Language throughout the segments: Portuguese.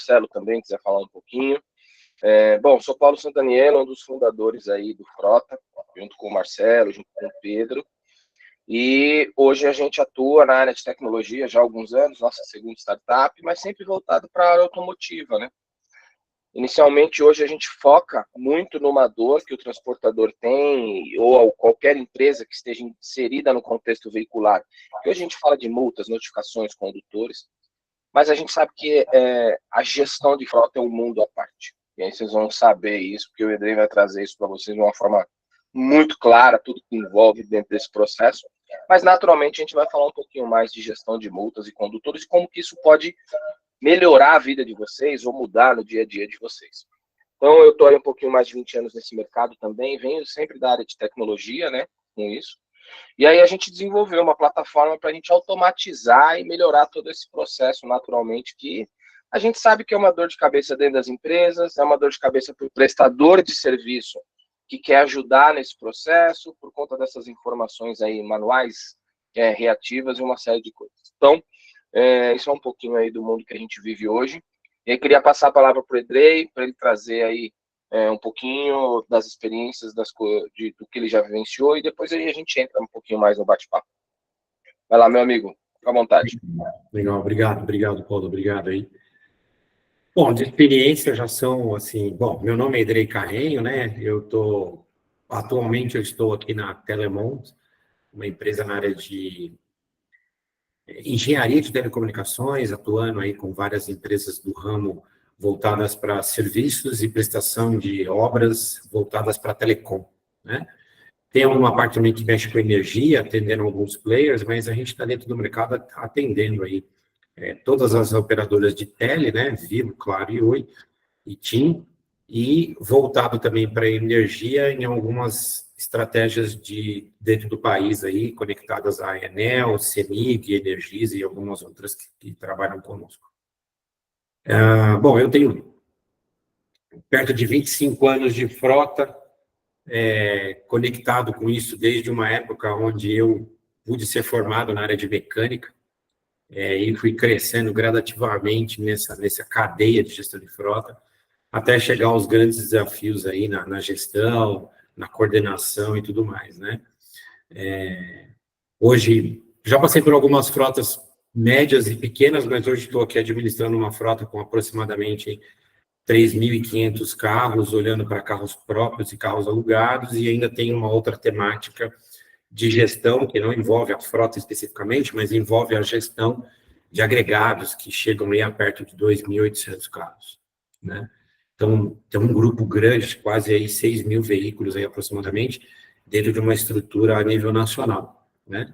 Marcelo também quiser falar um pouquinho. Bom, sou Paulo Santaniello, um dos fundadores aí do Frota, junto com o Marcelo, junto com o Pedro. E hoje a gente atua na área de tecnologia já há alguns anos, nossa segunda startup, mas sempre voltado para a área automotiva, né? Inicialmente, hoje a gente foca muito numa dor que o transportador tem, ou qualquer empresa que esteja inserida no contexto veicular. Porque hoje a gente fala de multas, notificações, condutores, mas a gente sabe que a gestão de frota é um mundo à parte. E aí vocês vão saber isso, porque o Edrei vai trazer isso para vocês de uma forma muito clara, tudo que envolve dentro desse processo. Mas, naturalmente, a gente vai falar um pouquinho mais de gestão de multas e condutores e como que isso pode melhorar a vida de vocês ou mudar no dia a dia de vocês. Então, eu estou aí um pouquinho mais de 20 anos nesse mercado também, venho sempre da área de tecnologia, né, com isso. E aí a gente desenvolveu uma plataforma para a gente automatizar e melhorar todo esse processo naturalmente, que a gente sabe que é uma dor de cabeça dentro das empresas, é uma dor de cabeça para o prestador de serviço que quer ajudar nesse processo, por conta dessas informações aí manuais, reativas e uma série de coisas. Então, isso é um pouquinho aí do mundo que a gente vive hoje. E aí queria passar a palavra para o Edrei, para ele trazer aí um pouquinho das experiências, do que ele já vivenciou, e depois aí a gente entra um pouquinho mais no bate-papo. Vai lá, meu amigo, fica à vontade. Legal, obrigado, Paulo, obrigado aí. Bom, de experiência já são, assim, bom, meu nome é Edrei Carrenho, né, atualmente eu estou aqui na Telemont, uma empresa na área de engenharia de telecomunicações, atuando aí com várias empresas do ramo voltadas para serviços e prestação de obras voltadas para telecom, né? Tem alguma parte também que mexe com energia, atendendo alguns players, mas a gente está dentro do mercado atendendo aí todas as operadoras de tele, né? Vivo, Claro e Oi, e TIM, e voltado também para energia em algumas estratégias dentro do país aí, conectadas à Enel, CEMIG, Energisa e algumas outras que trabalham conosco. Bom, eu tenho perto de 25 anos de frota, conectado com isso desde uma época onde eu pude ser formado na área de mecânica, e fui crescendo gradativamente nessa cadeia de gestão de frota, até chegar aos grandes desafios aí na gestão, na coordenação e tudo mais, né? Hoje, já passei por algumas frotas médias e pequenas, mas hoje estou aqui administrando uma frota com aproximadamente 3.500 carros, olhando para carros próprios e carros alugados, e ainda tem uma outra temática de gestão, que não envolve a frota especificamente, mas envolve a gestão de agregados, que chegam aí a perto de 2.800 carros, né? Então, tem um grupo grande, quase aí 6.000 veículos aí aproximadamente, dentro de uma estrutura a nível nacional, né?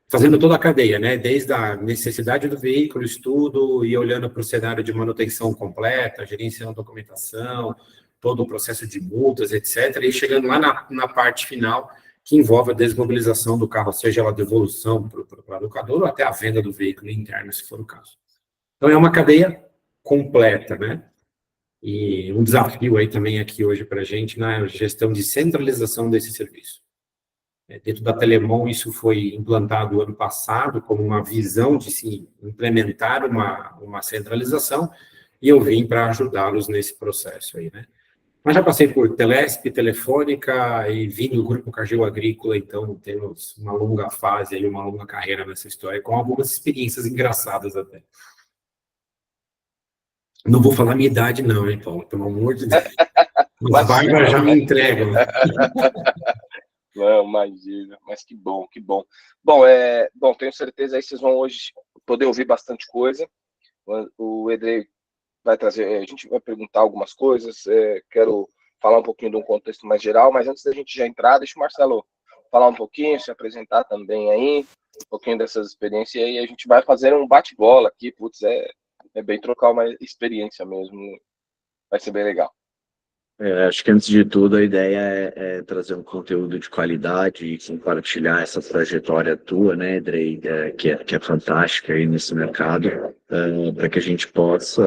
Fazendo toda a cadeia, né? Desde a necessidade do veículo, estudo, e olhando para o cenário de manutenção completa, gerenciando documentação, todo o processo de multas, etc., e chegando lá na parte final, que envolve a desmobilização do carro, seja ela a devolução para o locador, ou até a venda do veículo interno, se for o caso. Então, é uma cadeia completa, né? E um desafio aí também aqui hoje para a gente na gestão de centralização desse serviço. Dentro da Telemon, isso foi implantado ano passado como uma visão de se implementar uma centralização, e eu vim para ajudá-los nesse processo aí, né? Mas já passei por Telesp, Telefônica e vim do Grupo Cargill Agrícola, então temos uma longa fase aí, uma longa carreira nessa história, com algumas experiências engraçadas até. Não vou falar minha idade não, hein, Paulo? Pelo amor de Deus. Os barbas já me entregam. Não, imagina, mas que bom, que bom. Bom, bom, tenho certeza aí vocês vão hoje poder ouvir bastante coisa. O Edrei vai trazer, a gente vai perguntar algumas coisas, quero falar um pouquinho de um contexto mais geral, mas antes da gente já entrar, deixa o Marcelo falar um pouquinho, se apresentar também aí, um pouquinho dessas experiências, e aí a gente vai fazer um bate-bola aqui, putz, é bem trocar uma experiência mesmo, vai ser bem legal. Acho que antes de tudo a ideia é trazer um conteúdo de qualidade e compartilhar essa trajetória tua, né, Drey, que é fantástica aí nesse mercado, para que a gente possa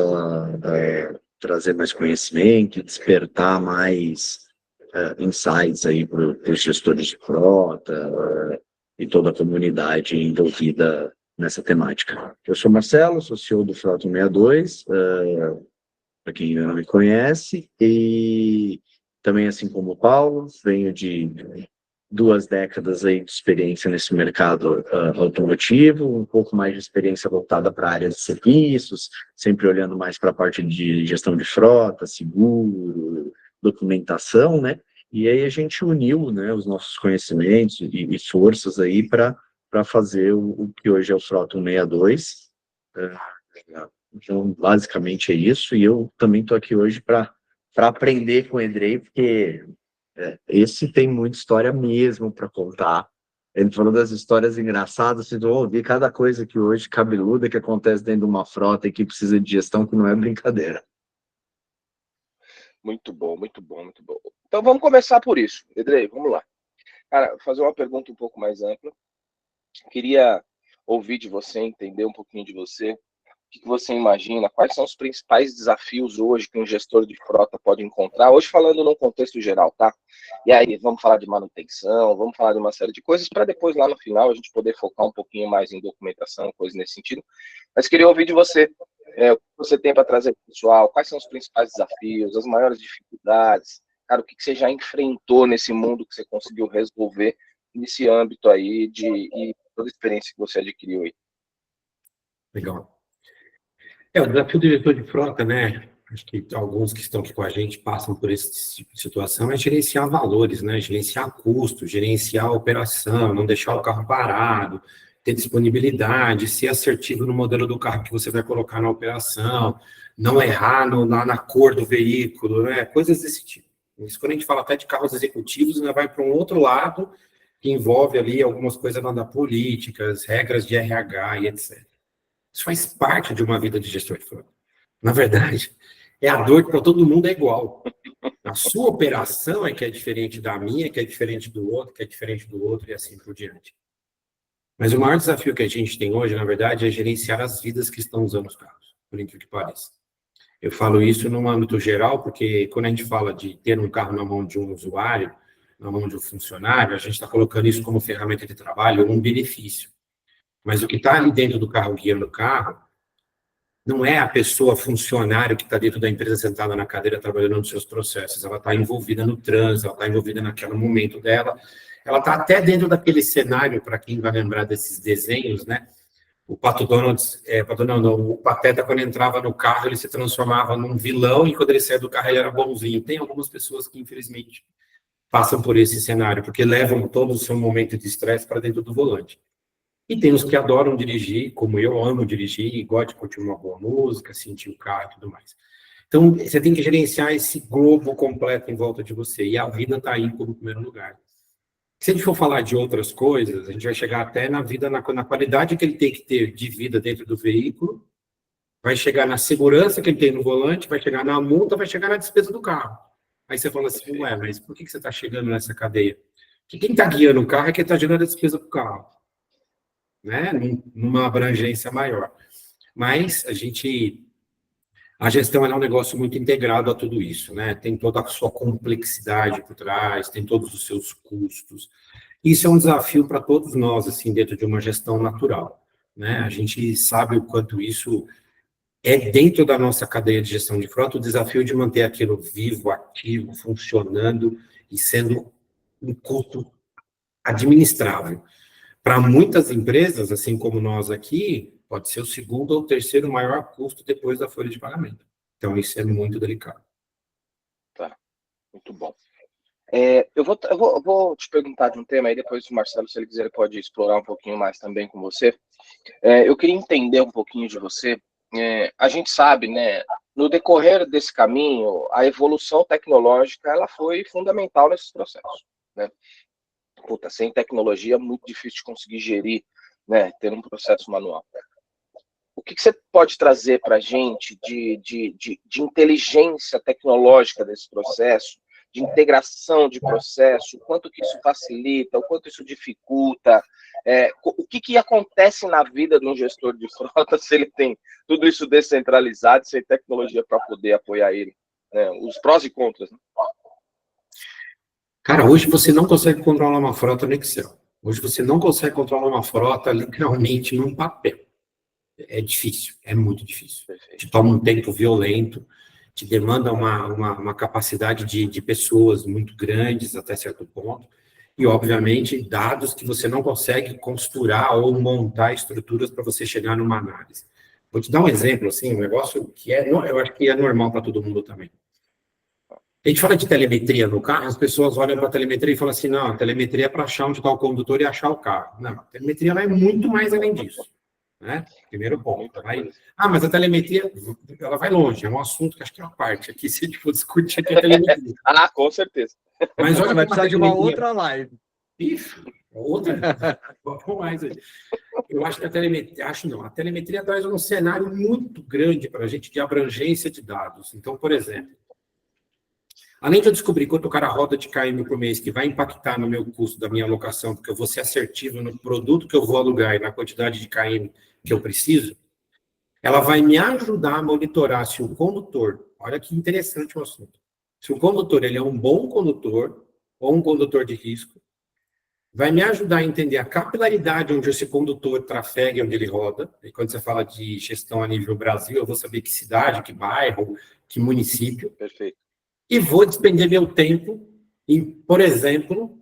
trazer mais conhecimento, despertar mais insights aí para os gestores de frota e toda a comunidade envolvida nessa temática. Eu sou Marcelo, sou CEO do Frota 162, para quem não me conhece, e também, assim como o Paulo, venho de 2 décadas aí de experiência nesse mercado automotivo, um pouco mais de experiência voltada para a área de serviços, sempre olhando mais para a parte de gestão de frota, seguro, documentação, né? E aí a gente uniu, né, os nossos conhecimentos e forças aí para fazer o que hoje é o Frota 162. Então, basicamente é isso, e eu também estou aqui hoje para aprender com o Edrei, porque esse tem muita história mesmo para contar. Ele falou das histórias engraçadas, vocês vão ouvir cada coisa que hoje, cabeluda, que acontece dentro de uma frota e que precisa de gestão, que não é brincadeira. Muito bom, muito bom, muito bom. Então vamos começar por isso. Edrei, vamos lá. Cara, fazer uma pergunta um pouco mais ampla. Queria ouvir de você, entender um pouquinho de você. O que você imagina? Quais são os principais desafios hoje que um gestor de frota pode encontrar? Hoje falando num contexto geral, tá? E aí, vamos falar de manutenção, vamos falar de uma série de coisas, para depois, lá no final, a gente poder focar um pouquinho mais em documentação, coisas nesse sentido. Mas queria ouvir de você, o que você tem para trazer para o pessoal, quais são os principais desafios, as maiores dificuldades, cara, o que você já enfrentou nesse mundo que você conseguiu resolver nesse âmbito aí e toda a experiência que você adquiriu aí. Legal. O desafio do diretor de frota, né? Acho que alguns que estão aqui com a gente passam por esse tipo de situação, é gerenciar valores, né? Gerenciar custos, gerenciar a operação, não deixar o carro parado, ter disponibilidade, ser assertivo no modelo do carro que você vai colocar na operação, não errar na cor do veículo, né? Coisas desse tipo. Isso, quando a gente fala até de carros executivos, ainda vai para um outro lado, que envolve ali algumas coisas da políticas, regras de RH e etc. Isso faz parte de uma vida de gestor de frota. Na verdade, é a dor que para todo mundo é igual. A sua operação é que é diferente da minha, que é diferente do outro, que é diferente do outro, e assim por diante. Mas o maior desafio que a gente tem hoje, na verdade, é gerenciar as vidas que estão usando os carros, por incrível que pareça. Eu falo isso no âmbito geral, porque quando a gente fala de ter um carro na mão de um usuário, na mão de um funcionário, a gente está colocando isso como ferramenta de trabalho ou um benefício. Mas o que está ali dentro do carro, guiando o carro, não é a pessoa funcionário que está dentro da empresa sentada na cadeira trabalhando nos seus processos. Ela está envolvida no trânsito, ela está envolvida naquele momento dela. Ela está até dentro daquele cenário, para quem vai lembrar desses desenhos, né? O Pato Donald, o Pateta, quando entrava no carro, ele se transformava num vilão, e quando ele saía do carro, ele era bonzinho. Tem algumas pessoas que, infelizmente, passam por esse cenário, porque levam todo o seu momento de estresse para dentro do volante. E tem os que adoram dirigir, como eu amo dirigir, e gosto de curtir uma boa música, sentir o carro e tudo mais. Então, você tem que gerenciar esse globo completo em volta de você, e a vida está aí como primeiro lugar. Se a gente for falar de outras coisas, a gente vai chegar até na vida, na qualidade que ele tem que ter de vida dentro do veículo, vai chegar na segurança que ele tem no volante, vai chegar na multa, vai chegar na despesa do carro. Aí você fala assim, ué, mas por que você está chegando nessa cadeia? Porque quem está guiando o carro é quem está gerando a despesa do carro, né? Numa abrangência maior. Mas a gestão é um negócio muito integrado a tudo isso, né? Tem toda a sua complexidade por trás, tem todos os seus custos. Isso é um desafio para todos nós, assim, dentro de uma gestão natural, né? A gente sabe o quanto isso é dentro da nossa cadeia de gestão de frota, o desafio de manter aquilo vivo, ativo, funcionando e sendo um custo administrável. Para muitas empresas, assim como nós aqui, pode ser o segundo ou terceiro maior custo depois da folha de pagamento. Então, isso é muito delicado. Tá, muito bom. Eu vou te perguntar de um tema aí, depois o Marcelo, se ele quiser, ele pode explorar um pouquinho mais também com você. Eu queria entender um pouquinho de você. A gente sabe, né, no decorrer desse caminho, a evolução tecnológica ela foi fundamental nesses processos, né? Puta, sem tecnologia é muito difícil de conseguir gerir, né, ter um processo manual. O que você pode trazer para a gente de inteligência tecnológica desse processo, de integração de processo, o quanto que isso facilita, o quanto isso dificulta, o que acontece na vida de um gestor de frota se ele tem tudo isso descentralizado, sem tecnologia para poder apoiar ele, né? Os prós e contras, né? Cara, hoje você não consegue controlar uma frota no Excel. Hoje você não consegue controlar uma frota literalmente num papel. É difícil, é muito difícil. Te toma um tempo violento, te demanda uma capacidade de pessoas muito grandes até certo ponto, e, obviamente, dados que você não consegue costurar ou montar estruturas para você chegar numa análise. Vou te dar um exemplo, assim, um negócio que eu acho que é normal para todo mundo também. A gente fala de telemetria no carro, as pessoas olham para a telemetria e falam assim, não, a telemetria é para achar onde está o condutor e achar o carro. Não, a telemetria vai muito mais além disso. Né? Primeiro ponto. Mas a telemetria, ela vai longe, é um assunto que acho que é uma parte aqui, se a gente for discutir aqui a telemetria. Com certeza. Mas olha, vai precisar de uma outra live. Isso, outra. Vamos mais aí. Eu acho que a telemetria traz um cenário muito grande para a gente de abrangência de dados. Então, por exemplo, além de eu descobrir quanto o cara roda de KM por mês, que vai impactar no meu custo da minha alocação, porque eu vou ser assertivo no produto que eu vou alugar e na quantidade de KM que eu preciso, ela vai me ajudar a monitorar se o condutor, olha que interessante o assunto, se o condutor ele é um bom condutor ou um condutor de risco, vai me ajudar a entender a capilaridade onde esse condutor trafega, onde ele roda. E quando você fala de gestão a nível Brasil, eu vou saber que cidade, que bairro, que município. Perfeito. E vou despender meu tempo em, por exemplo,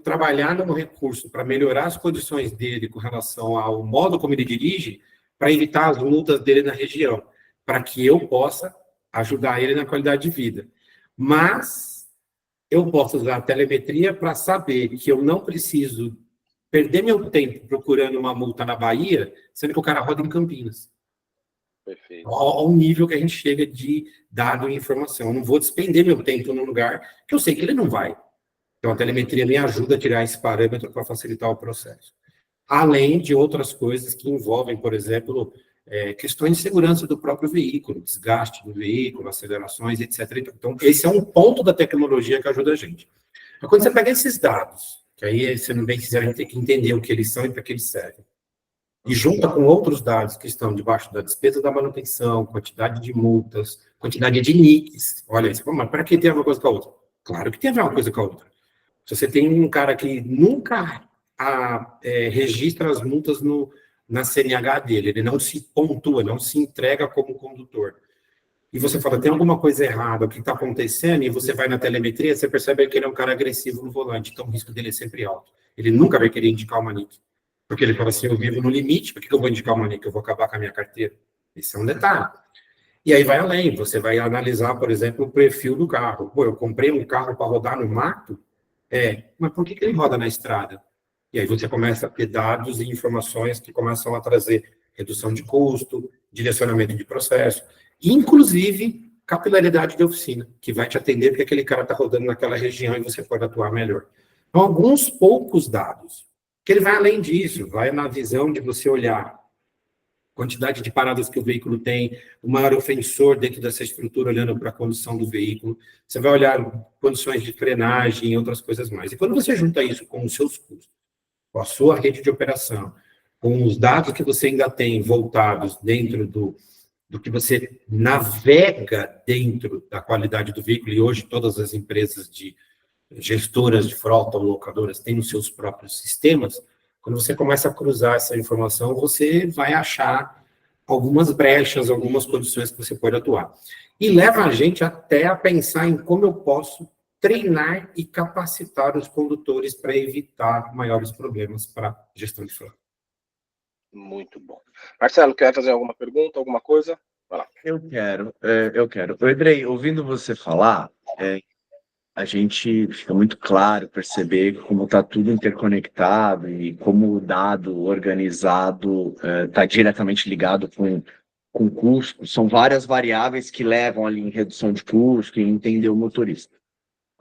trabalhar num recurso para melhorar as condições dele com relação ao modo como ele dirige, para evitar as multas dele na região, para que eu possa ajudar ele na qualidade de vida. Mas eu posso usar a telemetria para saber que eu não preciso perder meu tempo procurando uma multa na Bahia, sendo que o cara roda em Campinas. Perfeito. Ao nível que a gente chega de dado e informação. Eu não vou despender meu tempo num lugar que eu sei que ele não vai. Então, a telemetria me ajuda a tirar esse parâmetro para facilitar o processo. Além de outras coisas que envolvem, por exemplo, questões de segurança do próprio veículo, desgaste do veículo, acelerações, etc. Então, esse é um ponto da tecnologia que ajuda a gente. Mas quando você pega esses dados, que aí, se não bem quiser, a gente tem que entender o que eles são e para que eles servem, e junta com outros dados que estão debaixo da despesa da manutenção, quantidade de multas, quantidade de NICs. Olha isso, mas para que tem a ver uma coisa com a outra? Claro que tem a ver uma coisa com a outra. Se você tem um cara que nunca registra as multas na CNH dele, ele não se pontua, não se entrega como condutor, e você fala, tem alguma coisa errada, o que está acontecendo, e você vai na telemetria, você percebe que ele é um cara agressivo no volante, então o risco dele é sempre alto. Ele nunca vai querer indicar uma NIC. Porque ele fala assim, eu vivo no limite, por que eu vou indicar uma NIC? Eu vou acabar com a minha carteira. Esse é um detalhe. E aí vai além, você vai analisar, por exemplo, o perfil do carro. Pô, eu comprei um carro para rodar no mato, mas por que ele roda na estrada? E aí você começa a ter dados e informações que começam a trazer redução de custo, direcionamento de processo, inclusive capilaridade de oficina, que vai te atender porque aquele cara está rodando naquela região e você pode atuar melhor. Então, alguns poucos dados, que ele vai além disso, vai na visão de você olhar quantidade de paradas que o veículo tem, o maior ofensor dentro dessa estrutura, olhando para a condição do veículo, você vai olhar condições de frenagem e outras coisas mais. E quando você junta isso com os seus custos, com a sua rede de operação, com os dados que você ainda tem voltados dentro do que você navega dentro da qualidade do veículo, e hoje todas as empresas de gestoras de frota ou locadoras têm os seus próprios sistemas, quando você começa a cruzar essa informação, você vai achar algumas brechas, algumas condições que você pode atuar. E leva a gente até a pensar em como eu posso treinar e capacitar os condutores para evitar maiores problemas para gestão de frota. Muito bom. Marcelo, quer fazer alguma pergunta, alguma coisa? Vai lá. Eu quero. Edrei, ouvindo você falar, a gente fica muito claro perceber como está tudo interconectado e como o dado organizado está diretamente ligado com custo. São várias variáveis que levam ali em redução de custo e entender o motorista.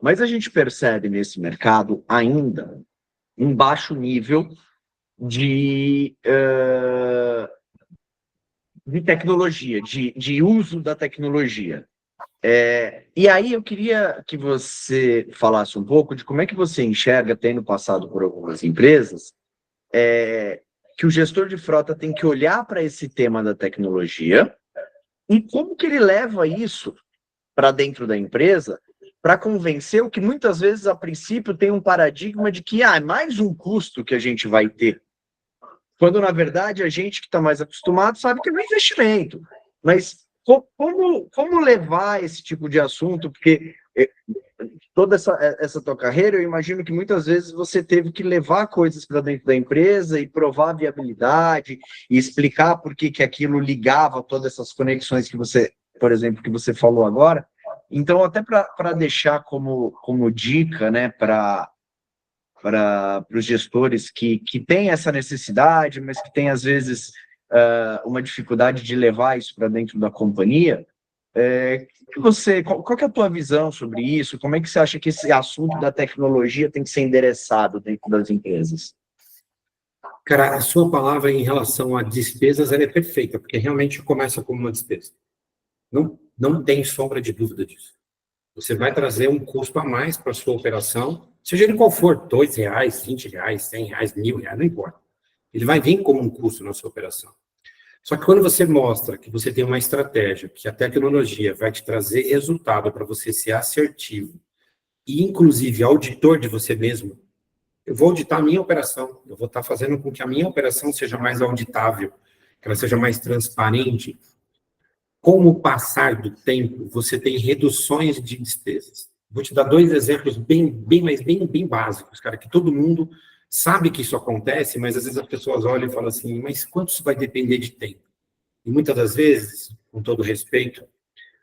Mas a gente percebe nesse mercado ainda um baixo nível de tecnologia, de uso da tecnologia. E aí eu queria que você falasse um pouco de como é que você enxerga, tendo passado por algumas empresas, que o gestor de frota tem que olhar para esse tema da tecnologia e como que ele leva isso para dentro da empresa para convencer o que muitas vezes, a princípio, tem um paradigma de que é mais um custo que a gente vai ter. Quando, na verdade, a gente que está mais acostumado sabe que é um investimento. Mas como levar esse tipo de assunto? Porque toda essa tua carreira, eu imagino que muitas vezes você teve que levar coisas para dentro da empresa e provar a viabilidade e explicar por que aquilo ligava todas essas conexões que você, por exemplo, que você falou agora. Então, até para deixar como dica, né, para os gestores que têm essa necessidade, mas que têm, às vezes, uma dificuldade de levar isso para dentro da companhia, qual que é a tua visão sobre isso? Como é que você acha que esse assunto da tecnologia tem que ser endereçado dentro das empresas? Cara, a sua palavra em relação a despesas, ela é perfeita, porque realmente começa como uma despesa. Não tem sombra de dúvida disso. Você vai trazer um custo a mais para a sua operação, seja ele qual for, R$2, R$20, R$100, R$1.000, não importa. Ele vai vir como um custo na sua operação. Só que quando você mostra que você tem uma estratégia, que a tecnologia vai te trazer resultado para você ser assertivo, e inclusive auditor de você mesmo, eu vou auditar a minha operação, eu vou estar fazendo com que a minha operação seja mais auditável, que ela seja mais transparente. Com o passar do tempo, você tem reduções de despesas. Vou te dar 2 exemplos bem básicos, cara, que todo mundo sabe que isso acontece, mas às vezes as pessoas olham e falam assim, mas quanto isso vai depender de tempo? E muitas das vezes, com todo respeito,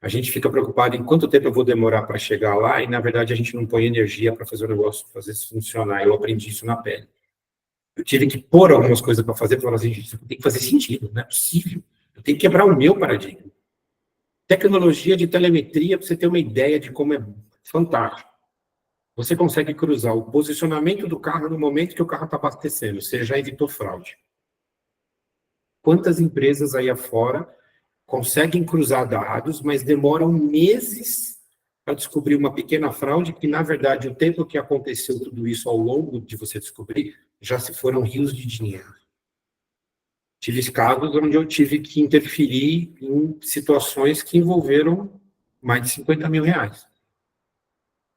a gente fica preocupado em quanto tempo eu vou demorar para chegar lá, e na verdade a gente não põe energia para fazer o negócio, fazer isso funcionar. Eu aprendi isso na pele. Eu tive que pôr algumas coisas para fazer, para falar assim, isso tem que fazer sentido, não é possível. Eu tenho que quebrar o meu paradigma. Tecnologia de telemetria, para você ter uma ideia de como é fantástico. Você consegue cruzar o posicionamento do carro no momento que o carro está abastecendo. Você já evitou fraude. Quantas empresas aí afora conseguem cruzar dados, mas demoram meses para descobrir uma pequena fraude, que, na verdade, o tempo que aconteceu tudo isso ao longo de você descobrir, já se foram rios de dinheiro. Tive casos onde eu tive que interferir em situações que envolveram mais de R$50 mil,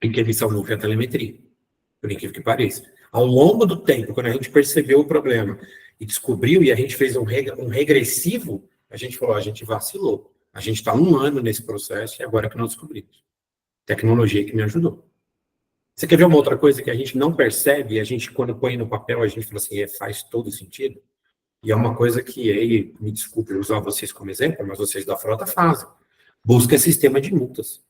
em que ele salvou a telemetria, por incrível que pareça. Ao longo do tempo, quando a gente percebeu o problema e descobriu, e a gente fez um regressivo, a gente falou, a gente vacilou. A gente está 1 ano nesse processo e agora que nós descobrimos. Tecnologia que me ajudou. Você quer ver uma outra coisa que a gente não percebe, e a gente, quando põe no papel, a gente fala assim, faz todo sentido? E é uma coisa que, aí, me desculpe usar vocês como exemplo, mas vocês da frota fazem. Busca sistema de multas.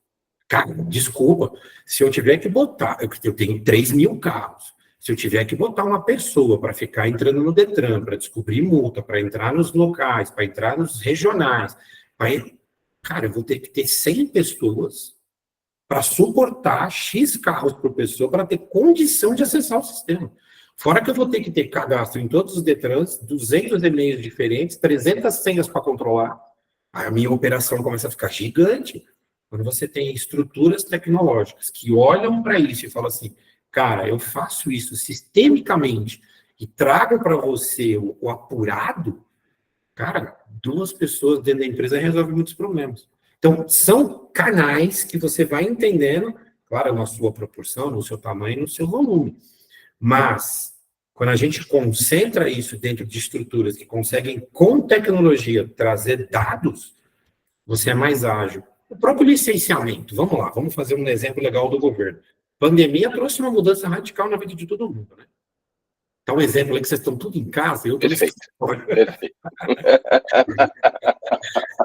Cara, desculpa, se eu tiver que botar, eu tenho 3 mil carros, se eu tiver que botar uma pessoa para ficar entrando no Detran, para descobrir multa, para entrar nos locais, para entrar nos regionais, cara, eu vou ter que ter 100 pessoas para suportar X carros por pessoa para ter condição de acessar o sistema. Fora que eu vou ter que ter cadastro em todos os Detrans, 200 e-mails diferentes, 300 senhas para controlar. Aí a minha operação começa a ficar gigante. Quando você tem estruturas tecnológicas que olham para isso e falam assim, cara, eu faço isso sistemicamente e trago para você o apurado, cara, 2 pessoas dentro da empresa resolvem muitos problemas. Então, são canais que você vai entendendo, claro, na sua proporção, no seu tamanho, no seu volume. Mas, quando a gente concentra isso dentro de estruturas que conseguem, com tecnologia, trazer dados, você é mais ágil. O próprio licenciamento, vamos lá, vamos fazer um exemplo legal do governo. Pandemia trouxe uma mudança radical na vida de todo mundo, né? Então, um exemplo aí que vocês estão tudo em casa, eu estou nesse escritório. Perfeito.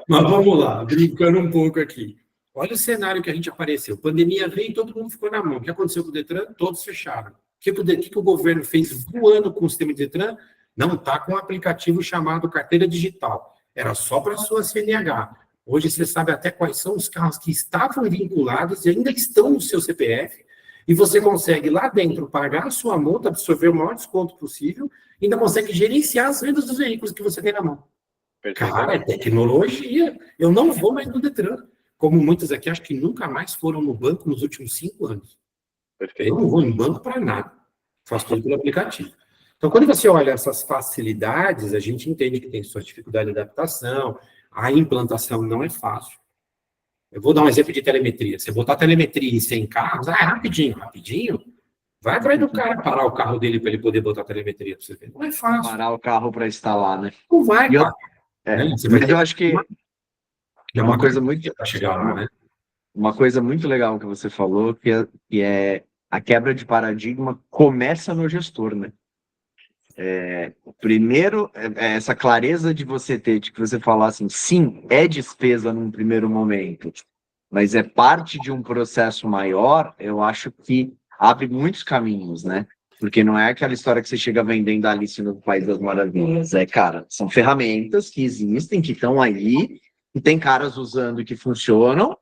Mas vamos lá, brincando um pouco aqui. Olha o cenário que a gente apareceu. Pandemia veio e todo mundo ficou na mão. O que aconteceu com o Detran? Todos fecharam. O que o governo fez voando com o sistema de Detran? Não, está com um aplicativo chamado Carteira Digital. Era só para a sua CNH. Hoje você sabe até quais são os carros que estavam vinculados e ainda estão no seu CPF. E você consegue lá dentro pagar a sua multa, absorver o maior desconto possível, e ainda consegue gerenciar as vendas dos veículos que você tem na mão. Cara, é tecnologia. Eu não vou mais no Detran. Como muitos aqui, acho que nunca mais foram no banco nos últimos 5 anos. Perfeito. Eu não vou em banco para nada. Faço tudo pelo aplicativo. Então, quando você olha essas facilidades, a gente entende que tem suas dificuldades de adaptação, a implantação não é fácil. Eu vou dar um exemplo de telemetria. Você botar telemetria em 100 carros, rapidinho. Vai atrás do cara parar o carro dele para ele poder botar telemetria para você ver. Não é fácil. Parar o carro para instalar, né? Não vai, cara. Mas eu acho que É uma coisa muito, para chegar lá, né? uma coisa muito legal que você falou, que é a quebra de paradigma começa no gestor, né? Primeiro, essa clareza de você ter, de que você falar assim, sim, é despesa num primeiro momento, mas é parte de um processo maior, eu acho que abre muitos caminhos, né? Porque não é aquela história que você chega vendendo a Alice no País das Maravilhas. Cara, são ferramentas que existem, que estão aí, e tem caras usando que funcionam,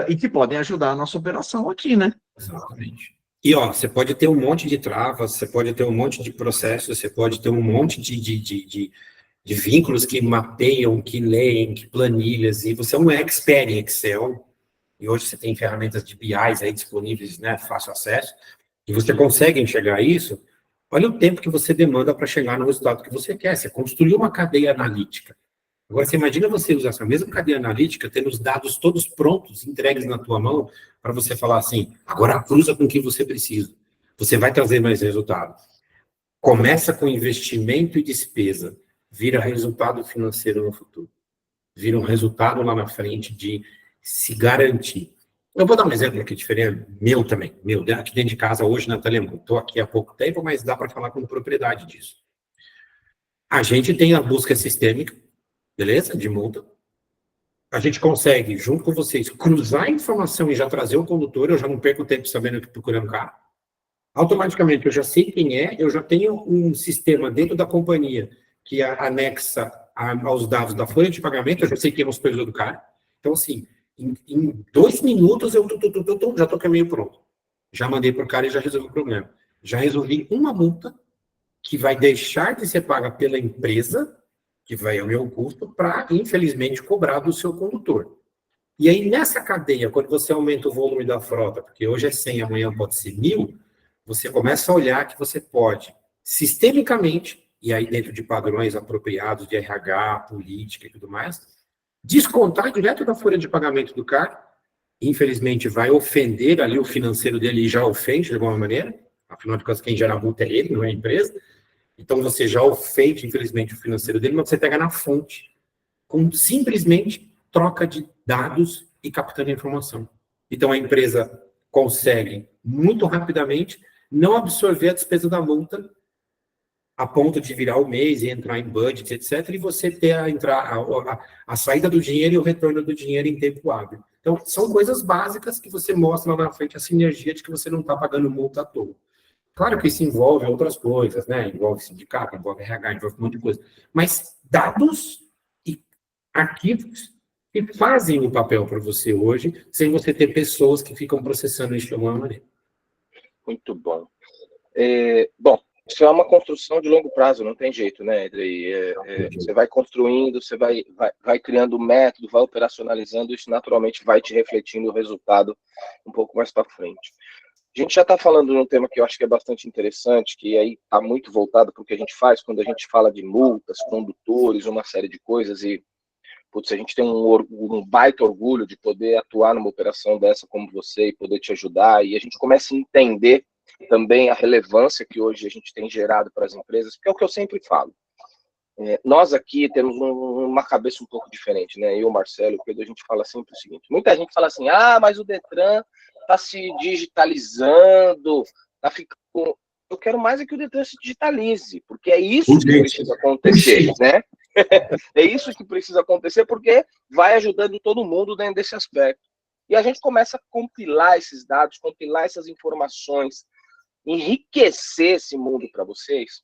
e que podem ajudar a nossa operação aqui, né? Exatamente. E, ó, você pode ter um monte de travas, você pode ter um monte de processos, você pode ter um monte de vínculos que mapeiam, que leem, que planilhas, e você é um expert em Excel, e hoje você tem ferramentas de BIs aí disponíveis, né, fácil acesso, e você consegue enxergar isso. Olha o tempo que você demanda para chegar no resultado que você quer. Você construiu uma cadeia analítica. Agora, você imagina você usar essa mesma cadeia analítica, tendo os dados todos prontos, entregues na tua mão, para você falar assim, agora cruza com o que você precisa. Você vai trazer mais resultado. Começa com investimento e despesa, vira resultado financeiro no futuro. Vira um resultado lá na frente de se garantir. Eu vou dar um exemplo aqui diferente, meu também, meu, aqui dentro de casa hoje na Telemon. Estou aqui há pouco tempo, mas dá para falar com propriedade disso. A gente tem a busca sistêmica, beleza? De multa. A gente consegue, junto com vocês, cruzar a informação e já trazer o condutor, eu já não perco tempo sabendo que procurando carro. Automaticamente, eu já sei quem é, eu já tenho um sistema dentro da companhia que anexa aos dados da folha de pagamento, eu já sei quem é o supervisor do cara. Então, assim, em 2 minutos eu já estou caminho pronto. Já mandei para o cara e já resolvi o problema. Já resolvi uma multa que vai deixar de ser paga pela empresa, que vai ao meu custo, para, infelizmente, cobrar do seu condutor. E aí, nessa cadeia, quando você aumenta o volume da frota, porque hoje é 100, amanhã pode ser 1.000, você começa a olhar que você pode, sistemicamente, e aí dentro de padrões apropriados de RH, política e tudo mais, descontar direto da folha de pagamento do cara, infelizmente vai ofender ali o financeiro dele e já ofende de alguma maneira, afinal de contas quem gera a multa é ele, não é a empresa, então você já ofende, infelizmente, o financeiro dele, mas você pega na fonte, com simplesmente troca de dados e captando a informação. Então a empresa consegue, muito rapidamente, não absorver a despesa da multa a ponto de virar o mês e entrar em budget, etc., e você ter a saída do dinheiro e o retorno do dinheiro em tempo hábil. Então, são coisas básicas que você mostra lá na frente, a sinergia de que você não está pagando multa à toa. Claro que isso envolve outras coisas, né? Envolve sindicato, envolve RH, envolve um monte de coisa. Mas dados e arquivos que fazem o papel para você hoje, sem você ter pessoas que ficam processando isso de alguma maneira. Muito bom. Bom, isso é uma construção de longo prazo, não tem jeito, né, Edrei? Você vai construindo, você vai criando método, vai operacionalizando, isso naturalmente vai te refletindo o resultado um pouco mais para frente. A gente já está falando de um tema que eu acho que é bastante interessante, que aí está muito voltado para o que a gente faz quando a gente fala de multas, condutores, uma série de coisas, e putz, a gente tem um baita orgulho de poder atuar numa operação dessa como você e poder te ajudar, e a gente começa a entender também a relevância que hoje a gente tem gerado para as empresas, porque é o que eu sempre falo. Nós aqui temos uma cabeça um pouco diferente, né? Eu, Marcelo, o Pedro, a gente fala sempre o seguinte, muita gente fala assim, mas o Detran está se digitalizando, tá ficando... Eu quero mais é que o Detran se digitalize, porque é isso que precisa acontecer, né? É isso que precisa acontecer, porque vai ajudando todo mundo dentro desse aspecto. E a gente começa a compilar esses dados, compilar essas informações, enriquecer esse mundo para vocês.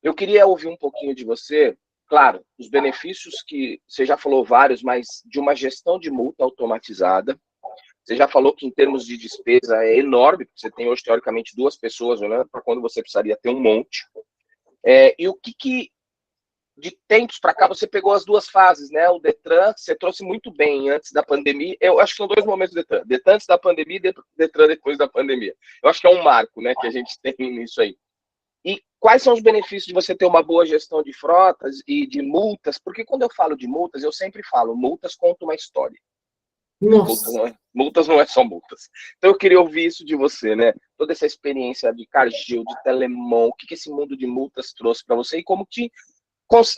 Eu queria ouvir um pouquinho de você, claro, os benefícios que você já falou vários, mas de uma gestão de multa automatizada. Você já falou que em termos de despesa é enorme, porque você tem hoje, teoricamente, 2 pessoas olhando para quando você precisaria ter um monte. E o que de tempos para cá você pegou as 2 fases, né? O Detran, você trouxe muito bem antes da pandemia. Eu acho que são 2 momentos do Detran. Detran antes da pandemia e Detran depois da pandemia. Eu acho que é um marco, né, que a gente tem nisso aí. E quais são os benefícios de você ter uma boa gestão de frotas e de multas? Porque quando eu falo de multas, eu sempre falo, multas contam uma história. Multas não é só multas. Então eu queria ouvir isso de você, né? Toda essa experiência de Cargill, de Telemon, o que esse mundo de multas trouxe para você e como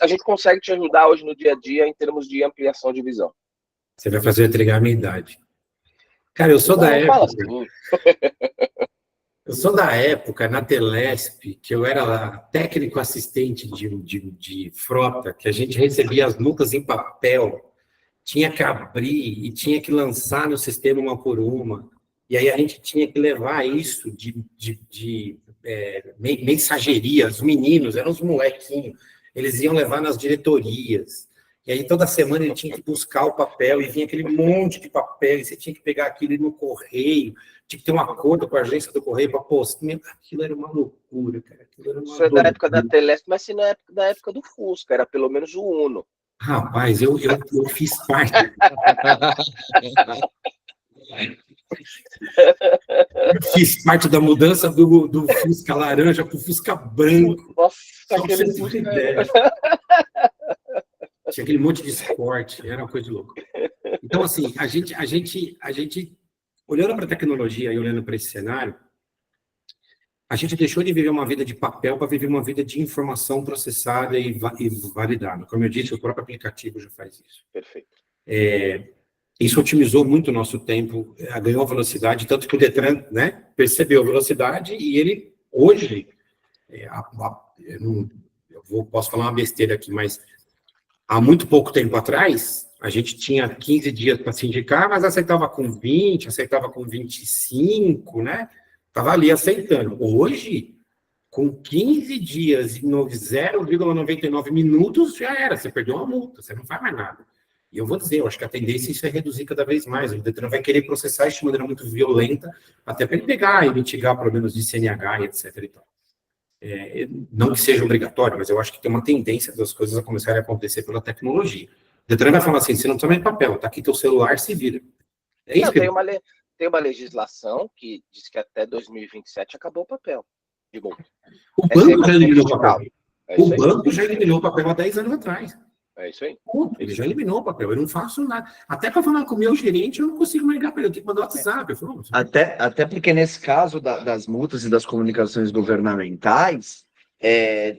a gente consegue te ajudar hoje no dia a dia em termos de ampliação de visão. Você vai fazer eu entregar a minha idade. Cara, eu sou da época... Assim. Eu sou da época, na Telesp, que eu era lá, técnico assistente de frota, que a gente recebia as multas em papel, tinha que abrir e tinha que lançar no sistema uma por uma. E aí a gente tinha que levar isso de mensageria. Os meninos, eram os molequinhos, eles iam levar nas diretorias. E aí toda semana ele tinha que buscar o papel e vinha aquele monte de papel, e você tinha que pegar aquilo no correio, tinha que ter um acordo com a agência do correio para postar. Aquilo era uma loucura, cara. Isso é da época da Telesp, mas se não é da época do Fusca, era pelo menos o Uno. Rapaz, eu fiz parte. Eu fiz parte da mudança do Fusca laranja para o Fusca branco. Nossa, aquele Fusca... Tinha aquele monte de esporte, era uma coisa de louco. Então, assim, a gente olhando para a tecnologia e olhando para esse cenário, a gente deixou de viver uma vida de papel para viver uma vida de informação processada e validada. Como eu disse, o próprio aplicativo já faz isso. Perfeito. Isso otimizou muito o nosso tempo, ganhou velocidade, tanto que o Detran, né, percebeu a velocidade e ele, hoje, posso falar uma besteira aqui, mas há muito pouco tempo atrás, a gente tinha 15 dias para se indicar, mas aceitava com 20, aceitava com 25, né? Estava ali aceitando. Hoje, com 15 dias e 0,99 minutos, já era. Você perdeu uma multa, você não faz mais nada. E eu vou dizer, eu acho que a tendência é isso reduzir cada vez mais. O Detran vai querer processar isso de maneira muito violenta, até para ele pegar e mitigar problemas de CNH e etc. E tal. Não que seja obrigatório, mas eu acho que tem uma tendência das coisas a começarem a acontecer pela tecnologia. O Detran vai falar assim, você não precisa mais de papel, tá aqui teu celular, se vira. É isso. Não, tem uma legislação que diz que até 2027 acabou o papel de multa. O banco já eliminou o papel. O banco já eliminou o papel há 10 anos atrás. É isso aí. Ele já eliminou o papel, eu não faço nada. Até para falar com o meu gerente, eu não consigo mais ligar para ele, eu tenho que mandar WhatsApp. Eu falo, até porque nesse caso das multas e das comunicações governamentais,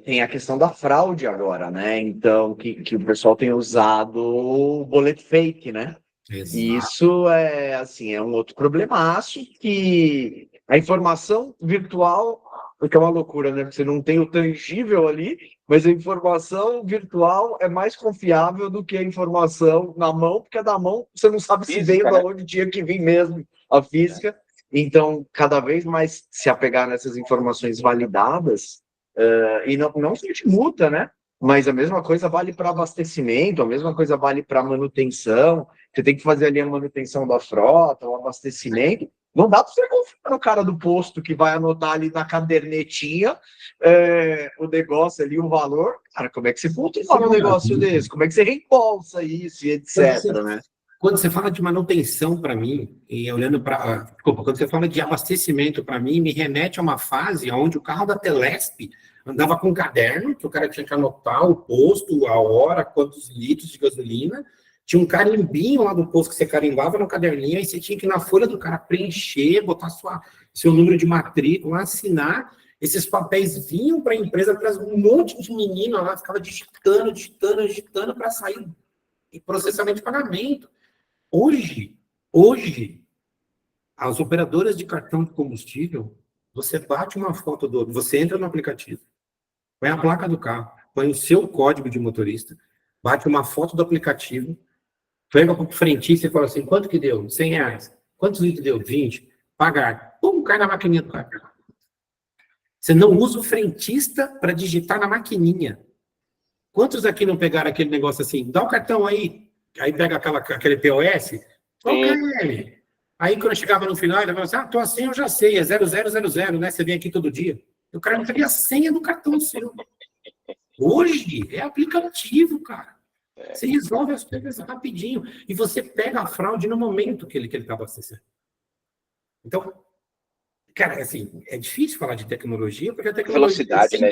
tem a questão da fraude agora, né? Então, que o pessoal tem usado o boleto fake, né? Exato. E isso é um outro problemaço, que a informação virtual, porque é uma loucura, né? Porque você não tem o tangível ali, mas a informação virtual é mais confiável do que a informação na mão, porque a da mão você não sabe física, se veio, né? De onde tinha que vir mesmo a física. Então, cada vez mais se apegar nessas informações validadas, e não só de multa, né? Mas a mesma coisa vale para abastecimento, a mesma coisa vale para manutenção. Você tem que fazer ali a manutenção da frota, o abastecimento. Não dá para você confiar no cara do posto que vai anotar ali na cadernetinha o negócio ali, o valor. Cara, como é que você controla um negócio desse? Como é que você reembolsa isso e etc, né? Quando você fala de manutenção para mim, e olhando para... Desculpa, quando você fala de abastecimento para mim, me remete a uma fase onde o carro da Telesp andava com um caderno, que o cara tinha que anotar o posto, a hora, quantos litros de gasolina. Tinha um carimbinho lá do posto que você carimbava no caderninho, aí você tinha que ir na folha do cara preencher, botar seu número de matrícula, assinar. Esses papéis vinham para a empresa, traz um monte de menino lá, ficava digitando para sair em processamento de pagamento. Hoje, as operadoras de cartão de combustível, você bate uma foto você entra no aplicativo, põe a placa do carro, põe o seu código de motorista, bate uma foto do aplicativo, pega para o frentista e fala assim, quanto que deu? R$100. Quantos litros deu? 20. Pagar. Pum, cai na maquininha do carro. Você não usa o frentista para digitar na maquininha. Quantos aqui não pegaram aquele negócio assim? Dá o cartão aí. Aí pega aquele POS. Qual que é ele? Aí quando eu chegava no final, ele falava assim, tô assim, eu já sei, é 0000, né? Você vem aqui todo dia. E o cara não sabia a senha do cartão seu. Hoje é aplicativo, cara. Você resolve as coisas rapidinho. E você pega a fraude no momento que ele está abastecendo. Então, cara, assim, é difícil falar de tecnologia, porque a tecnologia, velocidade, né?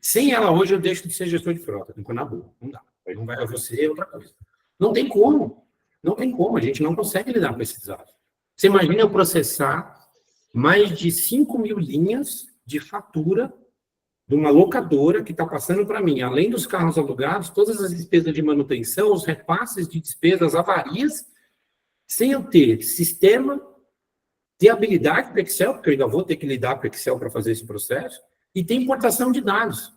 Sem ela hoje, eu deixo de ser gestor de frota. Na boa, não dá. Não vai você, é outra coisa. Não tem como. Não tem como. A gente não consegue lidar com esses dados. Você imagina eu processar mais de 5 mil linhas de fatura de uma locadora que está passando para mim, além dos carros alugados, todas as despesas de manutenção, os repasses de despesas, avarias, sem eu ter sistema, ter habilidade para Excel, porque eu ainda vou ter que lidar com Excel para fazer esse processo, e tem importação de dados.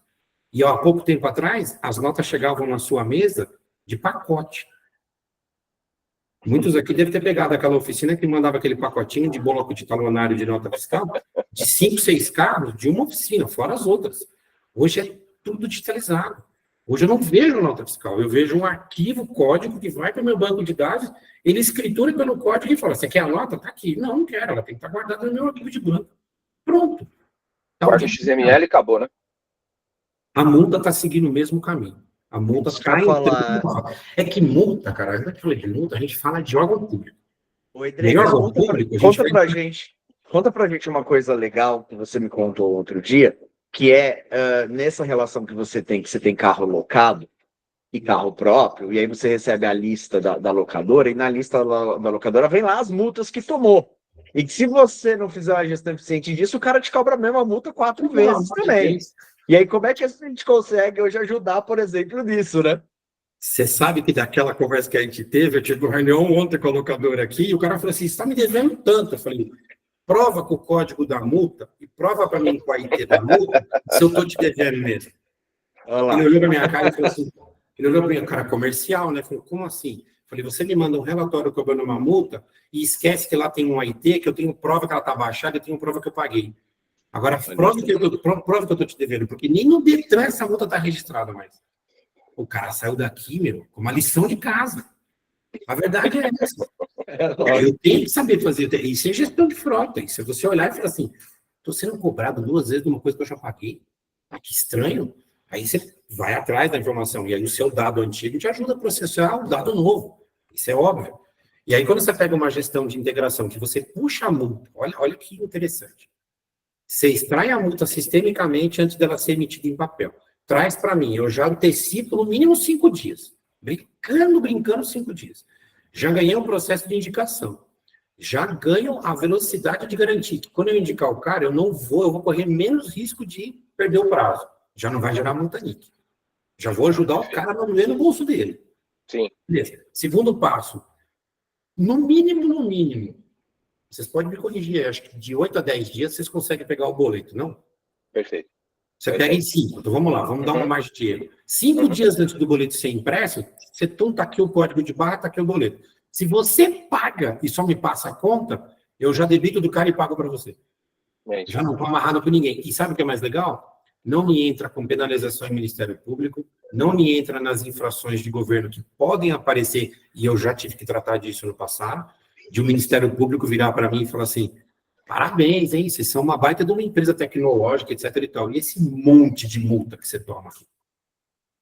E há pouco tempo atrás, as notas chegavam na sua mesa de pacote. Muitos aqui devem ter pegado aquela oficina que mandava aquele pacotinho de bloco de talonário de nota fiscal, de 5, 6 carros, de uma oficina, fora as outras. Hoje é tudo digitalizado. Hoje eu não vejo nota fiscal, eu vejo um arquivo, código, que vai para o meu banco de dados, ele escritura pelo código e fala, você quer a nota? Está aqui. Não, não quero, ela tem que estar guardada no meu arquivo de banco. Pronto. Guarda XML e acabou, né? A multa está seguindo o mesmo caminho. A multa está entrando. É que multa, cara, a gente fala de multa, a gente fala de órgão público. Oi, Drake, conta pra gente uma coisa legal que você me contou outro dia, que é nessa relação que você tem carro locado e carro próprio, e aí você recebe a lista da locadora, e na lista da locadora vem lá as multas que tomou. E que se você não fizer uma gestão eficiente disso, o cara te cobra a mesma multa 4 vezes também. E aí, como é que a gente consegue hoje ajudar, por exemplo, nisso, né? Você sabe que daquela conversa que a gente teve, eu tive uma reunião ontem com a locadora aqui, e o cara falou assim, você está me devendo tanto. Eu falei, prova com o código da multa e prova para mim com a IT da multa se eu estou te devendo mesmo. Ele olhou para minha cara e falou assim, ele olhou para minha cara comercial, né? Falou, como assim? Eu falei, você me manda um relatório cobrando uma multa e esquece que lá tem um IT, que eu tenho prova que ela está baixada, eu tenho prova que eu paguei. Agora, prova que eu estou te devendo, porque nem no Detran essa multa está registrada mais. O cara saiu daqui, meu, com uma lição de casa. A verdade é essa. Eu tenho que saber fazer isso. É gestão de frota. E se você olhar e falar assim, estou sendo cobrado 2 vezes de uma coisa que eu já paguei. Ah, que estranho. Aí você vai atrás da informação. E aí o seu dado antigo te ajuda a processar o dado novo. Isso é óbvio. E aí quando você pega uma gestão de integração, que você puxa a multa, olha que interessante. Você extrai a multa sistemicamente antes dela ser emitida em papel. Traz para mim, eu já antecipo no mínimo 5 dias. Brincando 5 dias. Já ganhei um processo de indicação. Já ganho a velocidade de garantir que quando eu indicar o cara, eu vou correr menos risco de perder o prazo. Já não vai gerar multa NIC. Já vou ajudar o cara a não doer no bolso dele. Sim. Beleza. Segundo passo, no mínimo, vocês podem me corrigir, acho que de 8 a 10 dias vocês conseguem pegar o boleto, não? Perfeito. Você pega em 5, então vamos lá, vamos dar uma margem de erro. 5 dias antes do boleto ser impresso, você tá aqui o código de barra, tá aqui o boleto. Se você paga e só me passa a conta, eu já debito do cara e pago para você. Já não estou amarrado com ninguém. E sabe o que é mais legal? Não me entra com penalização em Ministério Público, não me entra nas infrações de governo que podem aparecer, e eu já tive que tratar disso no passado, de o Ministério Público virar para mim e falar assim, parabéns, hein? Vocês são uma baita de uma empresa tecnológica, etc e tal. E esse monte de multa que você toma aqui?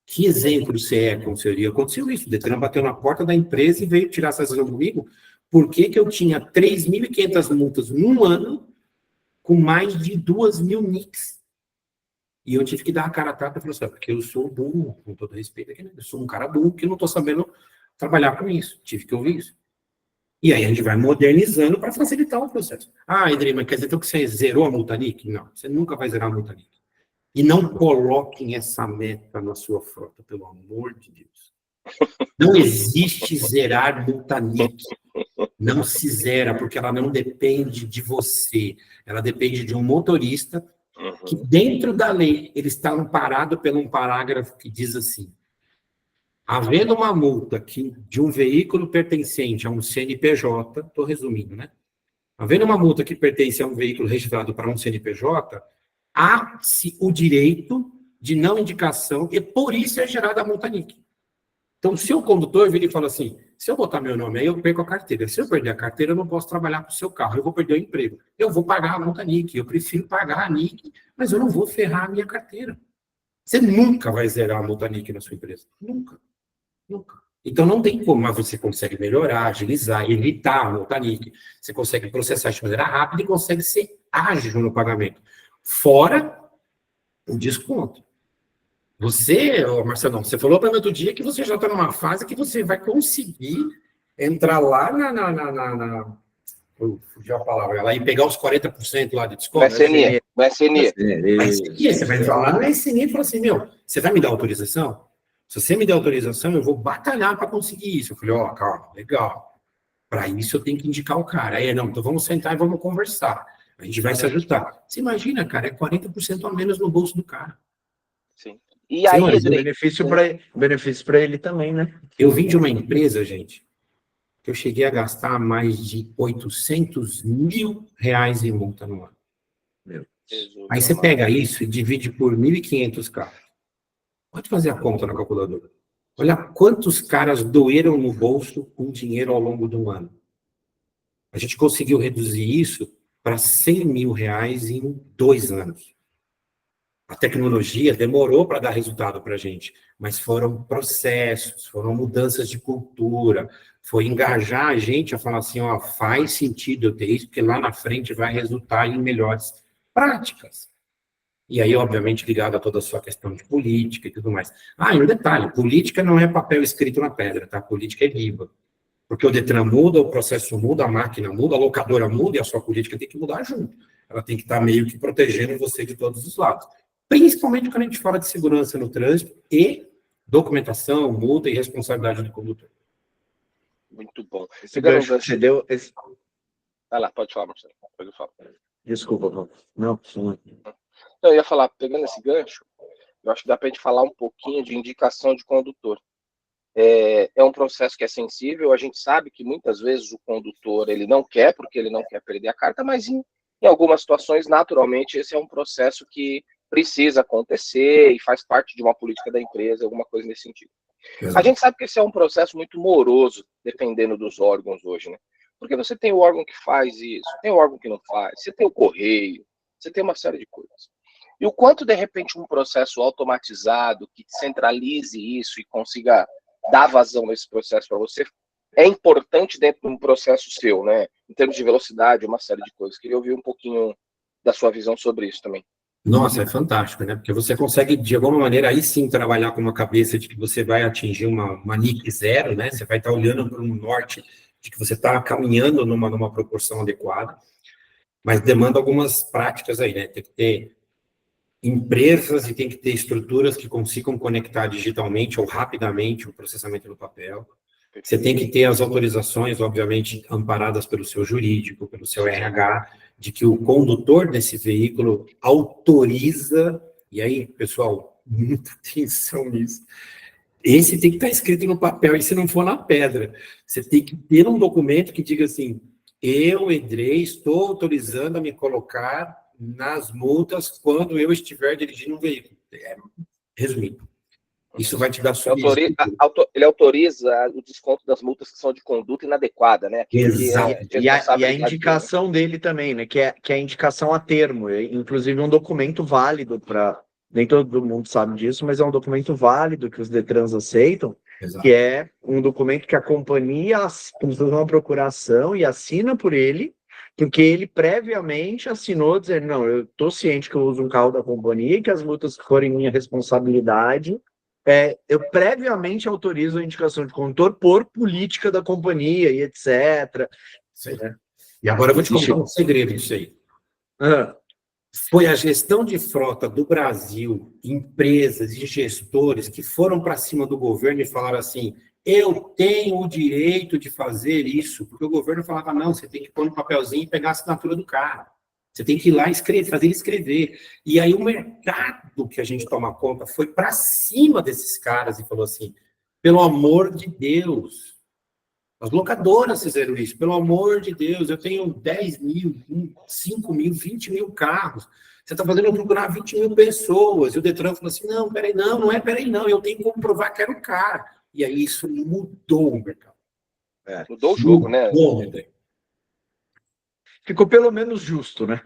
Que exemplo você é, conselheiro? Aconteceu isso. O Detran bateu na porta da empresa e veio tirar essa decisão comigo. Por que eu tinha 3.500 multas num ano com mais de 2.000 NICs? E eu tive que dar a cara a tapa e falar assim, porque eu sou burro, com todo respeito aqui, né? Eu sou um cara burro que não estou sabendo trabalhar com isso. Tive que ouvir isso. E aí a gente vai modernizando para facilitar o processo. Ah, Andrei, mas quer dizer então que você zerou a multa NIC? Não, você nunca vai zerar a multa NIC. E não coloquem essa meta na sua frota, pelo amor de Deus. Não existe zerar multa NIC. Não se zera, porque ela não depende de você. Ela depende de um motorista que, dentro da lei, ele está amparado por um parágrafo que diz assim, havendo uma multa de um veículo pertencente a um CNPJ, estou resumindo, né? Havendo uma multa que pertence a um veículo registrado para um CNPJ, há-se o direito de não indicação e por isso é gerada a multa NIC. Então, se o condutor vir e fala assim, se eu botar meu nome aí, eu perco a carteira. Se eu perder a carteira, eu não posso trabalhar com o seu carro, eu vou perder o emprego. Eu vou pagar a multa NIC, eu prefiro pagar a NIC, mas eu não vou ferrar a minha carteira. Você nunca vai zerar a multa NIC na sua empresa. Nunca. Nunca. Então, não tem como, mas você consegue melhorar, agilizar, evitar a multa NIC. Você consegue processar de maneira rápida e consegue ser ágil no pagamento. Fora o desconto. Você, Marcelo, você falou para mim outro dia que você já está numa fase que você vai conseguir entrar lá fugiu a palavra, ela ia pegar os 40% lá de No desconto. SNE. Você vai falar no SNE e fala assim, você vai me dar autorização? Se você me der autorização, eu vou batalhar para conseguir isso. Eu falei, calma, legal. Para isso eu tenho que indicar o cara. Aí, não, então vamos sentar e vamos conversar. A gente vai se ajustar. Você imagina, cara, é 40% a menos no bolso do cara. Sim. E aí, benefício para ele também, né? Eu vim de uma empresa, gente, que eu cheguei a gastar mais de 800 mil reais em multa no ano. Meu Jesus, aí você pega isso e divide por 1.500 caras. Pode fazer a conta na calculadora. Olha quantos caras doeram no bolso com dinheiro ao longo do ano. A gente conseguiu reduzir isso para 100 mil reais em 2 anos. A tecnologia demorou para dar resultado para a gente, mas foram processos, foram mudanças de cultura, foi engajar a gente a falar assim, faz sentido eu ter isso, porque lá na frente vai resultar em melhores práticas. E aí, obviamente, ligado a toda a sua questão de política e tudo mais. E um detalhe, política não é papel escrito na pedra, tá? Política é viva. Porque o Detran muda, o processo muda, a máquina muda, a locadora muda e a sua política tem que mudar junto. Ela tem que estar meio que protegendo você de todos os lados. Principalmente quando a gente fala de segurança no trânsito e documentação, multa e responsabilidade do condutor. Muito bom. Você deu esse... Vai lá, pode falar, Marcelo. Depois eu falo. Desculpa, não. Eu ia falar, pegando esse gancho, eu acho que dá para a gente falar um pouquinho de indicação de condutor. É um processo que é sensível, a gente sabe que muitas vezes o condutor ele não quer, porque ele não quer perder a carta, mas em algumas situações, naturalmente, esse é um processo que precisa acontecer e faz parte de uma política da empresa, alguma coisa nesse sentido. A gente sabe que esse é um processo muito moroso, dependendo dos órgãos hoje, né? Porque você tem o órgão que faz isso, tem o órgão que não faz, você tem o correio, você tem uma série de coisas. E o quanto, de repente, um processo automatizado que centralize isso e consiga dar vazão nesse processo para você é importante dentro de um processo seu, né? Em termos de velocidade, uma série de coisas. Queria ouvir um pouquinho da sua visão sobre isso também. Nossa, é fantástico, né? Porque você consegue, de alguma maneira, aí sim trabalhar com uma cabeça de que você vai atingir uma NIC zero, né? Você vai estar olhando para um norte de que você está caminhando numa proporção adequada, mas demanda algumas práticas aí, né? Tem que ter empresas e tem que ter estruturas que consigam conectar digitalmente ou rapidamente o processamento do papel. Você tem que ter as autorizações, obviamente, amparadas pelo seu jurídico, pelo seu RH, de que o condutor desse veículo autoriza, e aí, pessoal, muita atenção nisso, esse tem que estar escrito no papel, e se não for na pedra, você tem que ter um documento que diga assim, eu, Edrei, estou autorizando a me colocar nas multas quando eu estiver dirigindo um veículo. Resumindo. Isso vai te dar ele autoriza o desconto das multas que são de conduta inadequada, né? Exato. E a indicação dele também, né? Que é a indicação a termo. Inclusive um documento válido para... Nem todo mundo sabe disso, mas é um documento válido que os Detrans aceitam, exato, que é um documento que a companhia precisa uma procuração e assina por ele, porque ele previamente assinou dizendo, não, eu estou ciente que eu uso um carro da companhia e que as multas forem minha responsabilidade, eu previamente autorizo a indicação de condutor por política da companhia e etc. Né? E agora eu vou te contar um segredo disso aí. Foi a gestão de frota do Brasil, empresas e gestores que foram para cima do governo e falaram assim, eu tenho o direito de fazer isso, porque o governo falava, não, você tem que pôr no papelzinho e pegar a assinatura do cara. Você tem que ir lá escrever, fazer ele escrever. E aí o mercado que a gente toma conta foi para cima desses caras e falou assim, pelo amor de Deus, as locadoras fizeram isso, pelo amor de Deus, eu tenho 10 mil, 5 mil, 20 mil carros, você está fazendo eu procurar 20 mil pessoas, e o Detran falou assim, não, peraí, não, eu tenho como provar que era o cara. E aí isso mudou o mercado. Mudou o jogo, né? Ficou pelo menos justo, né?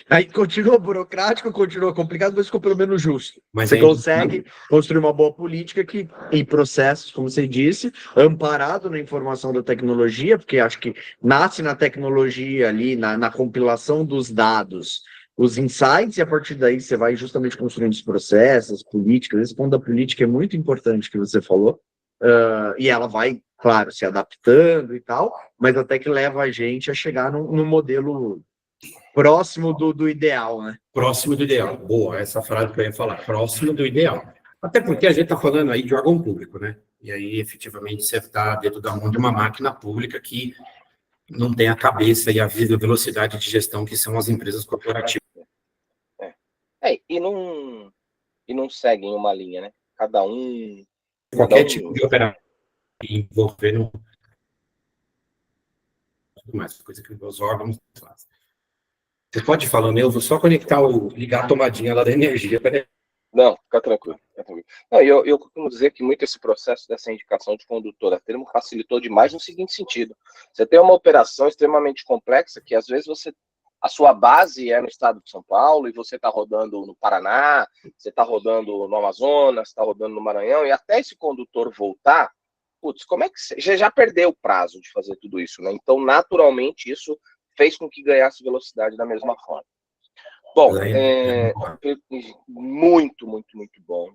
Aí continua burocrático, continua complicado, mas ficou pelo menos justo. Mas você consegue construir uma boa política que, em processos, como você disse, amparado na informação da tecnologia, porque acho que nasce na tecnologia ali, na compilação dos dados, os insights, e a partir daí você vai justamente construindo os processos, políticas. Esse ponto da política é muito importante que você falou, e ela vai claro, se adaptando e tal, mas até que leva a gente a chegar num modelo próximo do ideal, né? Próximo do ideal. Boa, essa frase que eu ia falar. Próximo do ideal. Até porque a gente está falando aí de órgão público, né? E aí, efetivamente, você está dentro da mão de uma máquina pública que não tem a cabeça e a vida, a velocidade de gestão que são as empresas corporativas. E não seguem uma linha, né? Cada um... Qualquer tipo de operação envolvendo mais coisa que os órgãos fazem. Você pode ir falando, eu vou só conectar ligar a tomadinha lá da energia. Não, fica tranquilo. Fica tranquilo. Não, eu costumo dizer que muito esse processo dessa indicação de condutor a termo facilitou demais no seguinte sentido. Você tem uma operação extremamente complexa que às vezes a sua base é no estado de São Paulo e você está rodando no Paraná, você está rodando no Amazonas, está rodando no Maranhão, e até esse condutor voltar, putz, como é que você já perdeu o prazo de fazer tudo isso, né? Então, naturalmente, isso fez com que ganhasse velocidade da mesma forma. Bom, muito, muito, muito bom.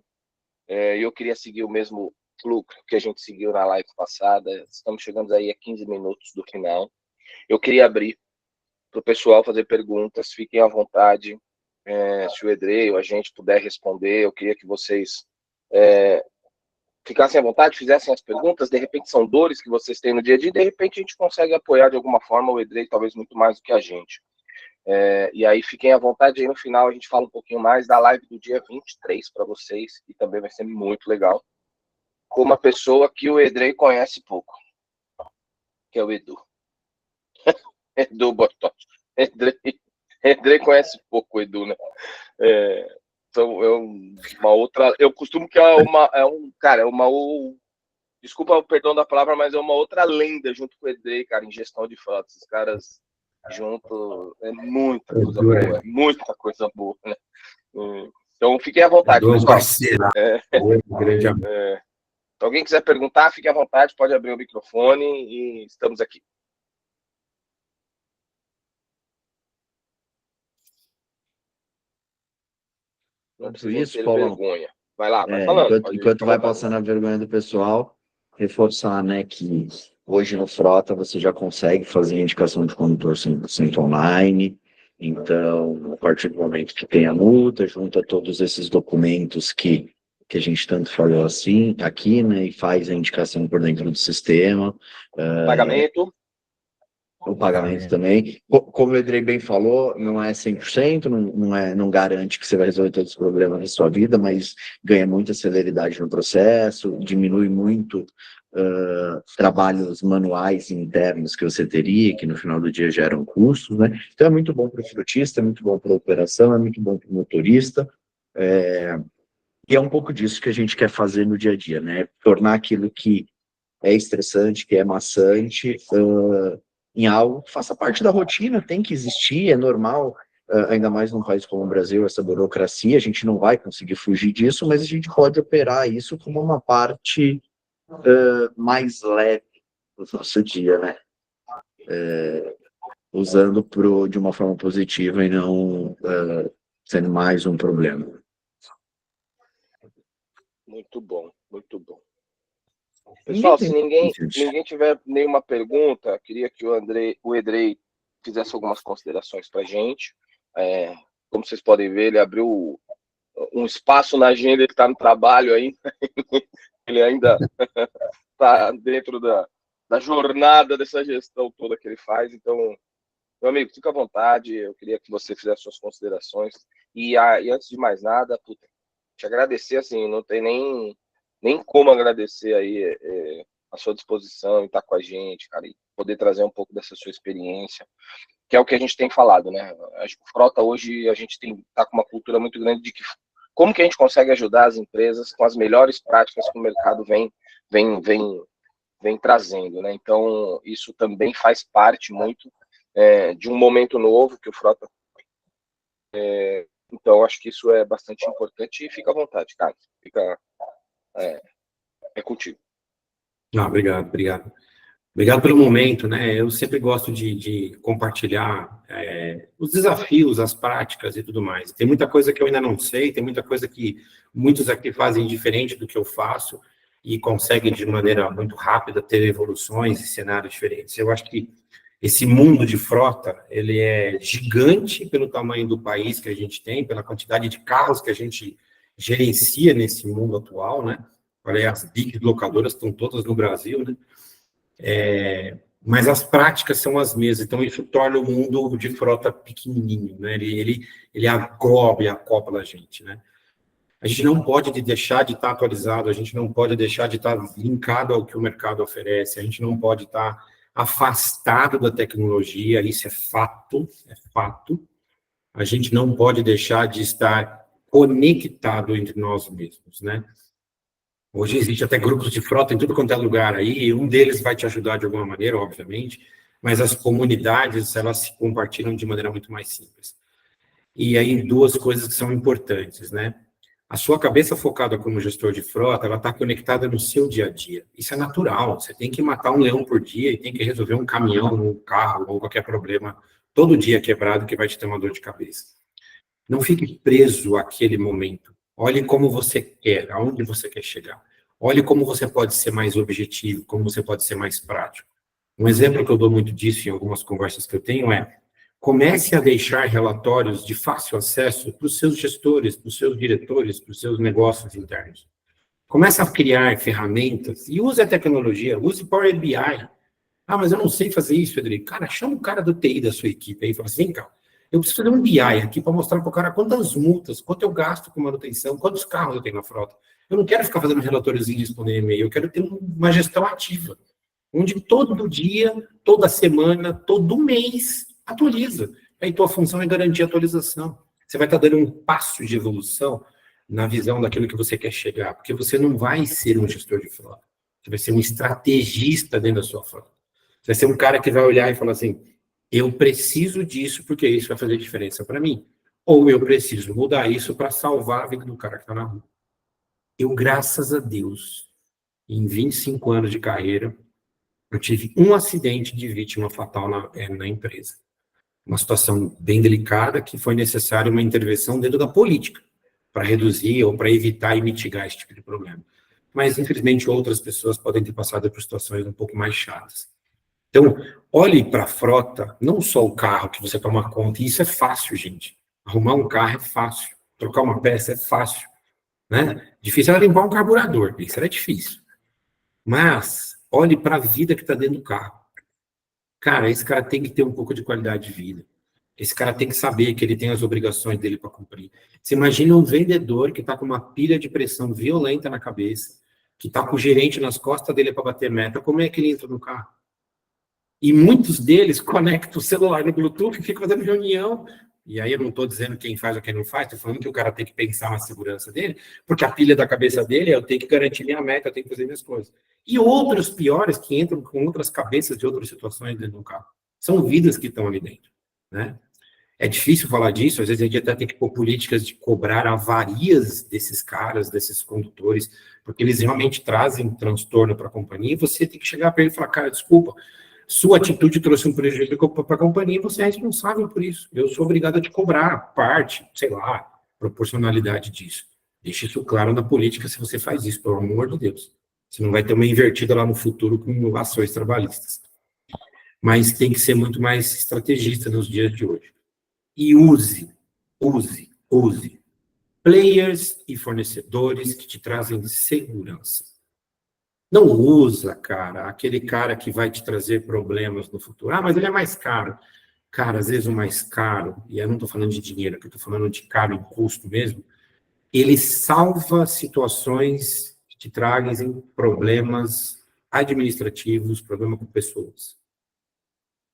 Eu queria seguir o mesmo fluxo que a gente seguiu na live passada. Estamos chegando aí a 15 minutos do final. Eu queria abrir para o pessoal fazer perguntas. Fiquem à vontade. Se o Edrei ou a gente puder responder, eu queria que vocês ficassem à vontade, fizessem as perguntas. De repente são dores que vocês têm no dia a dia, e de repente a gente consegue apoiar de alguma forma o Edrei, talvez muito mais do que a gente. E aí fiquem à vontade, aí no final a gente fala um pouquinho mais da live do dia 23 para vocês, e também vai ser muito legal, com uma pessoa que o Edrei conhece pouco, que é o Edu. Edu Bortotti. Edrei conhece pouco o Edu, né? Então, uma outra... Eu costumo que desculpa o perdão da palavra, mas é uma outra lenda junto com o Edrei, cara, em gestão de frotas. Os caras junto é muita coisa boa, é muita coisa boa, né? Então fiquem à vontade, pessoal. Se alguém quiser perguntar, fique à vontade, pode abrir o microfone e estamos aqui. Não precisa ter vergonha. Vai lá, vai falando. Enquanto vai passando a vergonha do pessoal, reforçar, né, que hoje no Frota você já consegue fazer a indicação de condutor 100% online. Então, a partir do momento que tem a multa, junta todos esses documentos que a gente tanto falou assim, aqui, né, e faz a indicação por dentro do sistema. Pagamento. O pagamento também. Como o Edrei bem falou, não é 100%, não garante que você vai resolver todos os problemas da sua vida, mas ganha muita celeridade no processo, diminui muito trabalhos manuais internos que você teria, que no final do dia geram custos, né? Então é muito bom para o frutista, é muito bom para a operação, é muito bom para o motorista, e é um pouco disso que a gente quer fazer no dia a dia, né? Tornar aquilo que é estressante, que é maçante, em algo que faça parte da rotina, tem que existir, é normal, ainda mais num país como o Brasil, essa burocracia, a gente não vai conseguir fugir disso, mas a gente pode operar isso como uma parte mais leve do nosso dia, né? Usando de uma forma positiva e não sendo mais um problema. Muito bom, muito bom. Pessoal, se ninguém tiver nenhuma pergunta, queria que o Edrei fizesse algumas considerações para a gente. Como vocês podem ver, ele abriu um espaço na agenda, ele está no trabalho ainda, ele ainda está dentro da jornada dessa gestão toda que ele faz. Então, meu amigo, fica à vontade, eu queria que você fizesse suas considerações. E antes de mais nada, te agradecer, assim, não tem nem como agradecer aí a sua disposição em estar com a gente, cara, e poder trazer um pouco dessa sua experiência, que é o que a gente tem falado, né? O Frota hoje, a gente está com uma cultura muito grande de que como que a gente consegue ajudar as empresas com as melhores práticas que o mercado vem trazendo, né? Então, isso também faz parte muito de um momento novo que o Frota... Então, acho que isso é bastante importante e fica à vontade, cara. É contigo. Obrigado. Obrigado pelo momento, né? Eu sempre gosto de compartilhar os desafios, as práticas e tudo mais. Tem muita coisa que eu ainda não sei, tem muita coisa que muitos aqui fazem diferente do que eu faço, e consegue, de maneira muito rápida, ter evoluções e cenários diferentes. Eu acho que esse mundo de frota, ele é gigante pelo tamanho do país que a gente tem, pela quantidade de carros que a gente gerencia nesse mundo atual, né? Olha, as big locadoras estão todas no Brasil, né? Mas as práticas são as mesmas, então isso torna o mundo de frota pequenininho, né? Ele agloba e acopla a gente, né? A gente não pode deixar de estar atualizado, a gente não pode deixar de estar linkado ao que o mercado oferece, a gente não pode estar afastado da tecnologia, isso é fato, é fato. A gente não pode deixar de estar conectado entre nós mesmos, né? Hoje existe até grupos de frota em tudo quanto é lugar aí, e um deles vai te ajudar de alguma maneira, obviamente, mas as comunidades, elas se compartilham de maneira muito mais simples. E aí, duas coisas que são importantes, né? A sua cabeça focada como gestor de frota, ela está conectada no seu dia a dia. Isso é natural, você tem que matar um leão por dia e tem que resolver um caminhão, um carro, ou qualquer problema, todo dia quebrado que vai te ter uma dor de cabeça. Não fique preso àquele momento. Olhe como você quer, aonde você quer chegar. Olhe como você pode ser mais objetivo, como você pode ser mais prático. Um exemplo que eu dou muito disso em algumas conversas que eu tenho é: comece a deixar relatórios de fácil acesso para os seus gestores, para os seus diretores, para os seus negócios internos. Comece a criar ferramentas e use a tecnologia, use Power BI. Ah, mas eu não sei fazer isso, Federico. Cara, chama o cara do TI da sua equipe aí e fala assim: vem cá, eu preciso fazer um BI aqui para mostrar para o cara quantas multas, quanto eu gasto com manutenção, quantos carros eu tenho na frota. Eu não quero ficar fazendo relatóriozinho e respondendo e-mail, eu quero ter uma gestão ativa, onde todo dia, toda semana, todo mês, atualiza. Aí tua função é garantir a atualização. Você vai estar dando um passo de evolução na visão daquilo que você quer chegar, porque você não vai ser um gestor de frota. Você vai ser um estrategista dentro da sua frota. Você vai ser um cara que vai olhar e falar assim: eu preciso disso porque isso vai fazer diferença para mim. Ou eu preciso mudar isso para salvar a vida do cara que está na rua. Eu, graças a Deus, em 25 anos de carreira, eu tive um acidente de vítima fatal na empresa. Uma situação bem delicada que foi necessária uma intervenção dentro da política para reduzir ou para evitar e mitigar esse tipo de problema. Mas, infelizmente, outras pessoas podem ter passado por situações um pouco mais chatas. Então, olhe para a frota, não só o carro que você toma conta, e isso é fácil, gente. Arrumar um carro é fácil, trocar uma peça é fácil, né? Difícil é limpar um carburador, isso era difícil. Mas, olhe para a vida que está dentro do carro. Cara, esse cara tem que ter um pouco de qualidade de vida. Esse cara tem que saber que ele tem as obrigações dele para cumprir. Você imagina um vendedor que está com uma pilha de pressão violenta na cabeça, que está com o gerente nas costas dele para bater meta, como é que ele entra no carro? E muitos deles conectam o celular no Bluetooth e ficam fazendo reunião. E aí eu não estou dizendo quem faz ou quem não faz, estou falando que o cara tem que pensar na segurança dele, porque a pilha da cabeça dele é: eu tenho que garantir minha meta, eu tenho que fazer minhas coisas. E outros piores que entram com outras cabeças de outras situações dentro do carro. São vidas que estão ali dentro, né? É difícil falar disso, às vezes a gente até tem que pôr políticas de cobrar avarias desses caras, desses condutores, porque eles realmente trazem transtorno para a companhia, e você tem que chegar para ele e falar: cara, desculpa, sua atitude trouxe um prejuízo para a companhia e você é responsável por isso. Eu sou obrigado a te cobrar parte, sei lá, proporcionalidade disso. Deixe isso claro na política se você faz isso, pelo amor de Deus. Você não vai ter uma invertida lá no futuro com ações trabalhistas. Mas tem que ser muito mais estrategista nos dias de hoje. E use players e fornecedores que te trazem segurança. Não usa, cara, aquele cara que vai te trazer problemas no futuro. Ah, mas ele é mais caro. Cara, às vezes o mais caro, e eu não estou falando de dinheiro, eu estou falando de caro em custo mesmo, ele salva situações que te trazem problemas administrativos, problemas com pessoas.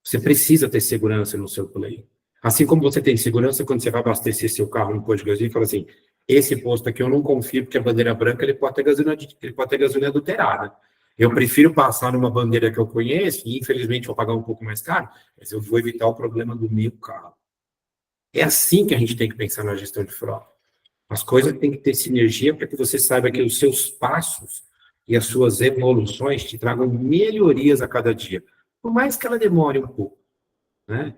Você precisa ter segurança no seu play. Assim como você tem segurança quando você vai abastecer seu carro no posto de gasolina e fala assim: esse posto aqui eu não confio porque a bandeira branca ele pode ter gasolina adulterada. Eu prefiro passar numa bandeira que eu conheço e infelizmente vou pagar um pouco mais caro, mas eu vou evitar o problema do meu carro. É assim que a gente tem que pensar na gestão de frota. As coisas têm que ter sinergia para que você saiba que os seus passos e as suas evoluções te tragam melhorias a cada dia, por mais que ela demore um pouco, né?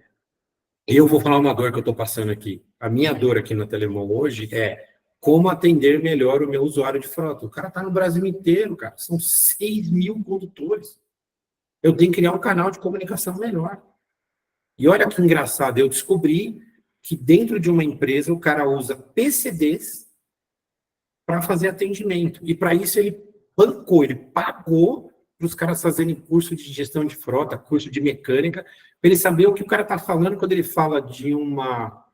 Eu vou falar uma dor que eu estou passando aqui. A minha dor aqui na Telemol hoje é: como atender melhor o meu usuário de frota. O cara está no Brasil inteiro, cara. São 6 mil condutores. Eu tenho que criar um canal de comunicação melhor. E olha que engraçado, eu descobri que dentro de uma empresa o cara usa PCDs para fazer atendimento. E para isso ele bancou, ele pagou para os caras fazerem curso de gestão de frota, curso de mecânica, para ele saber o que o cara está falando quando ele fala de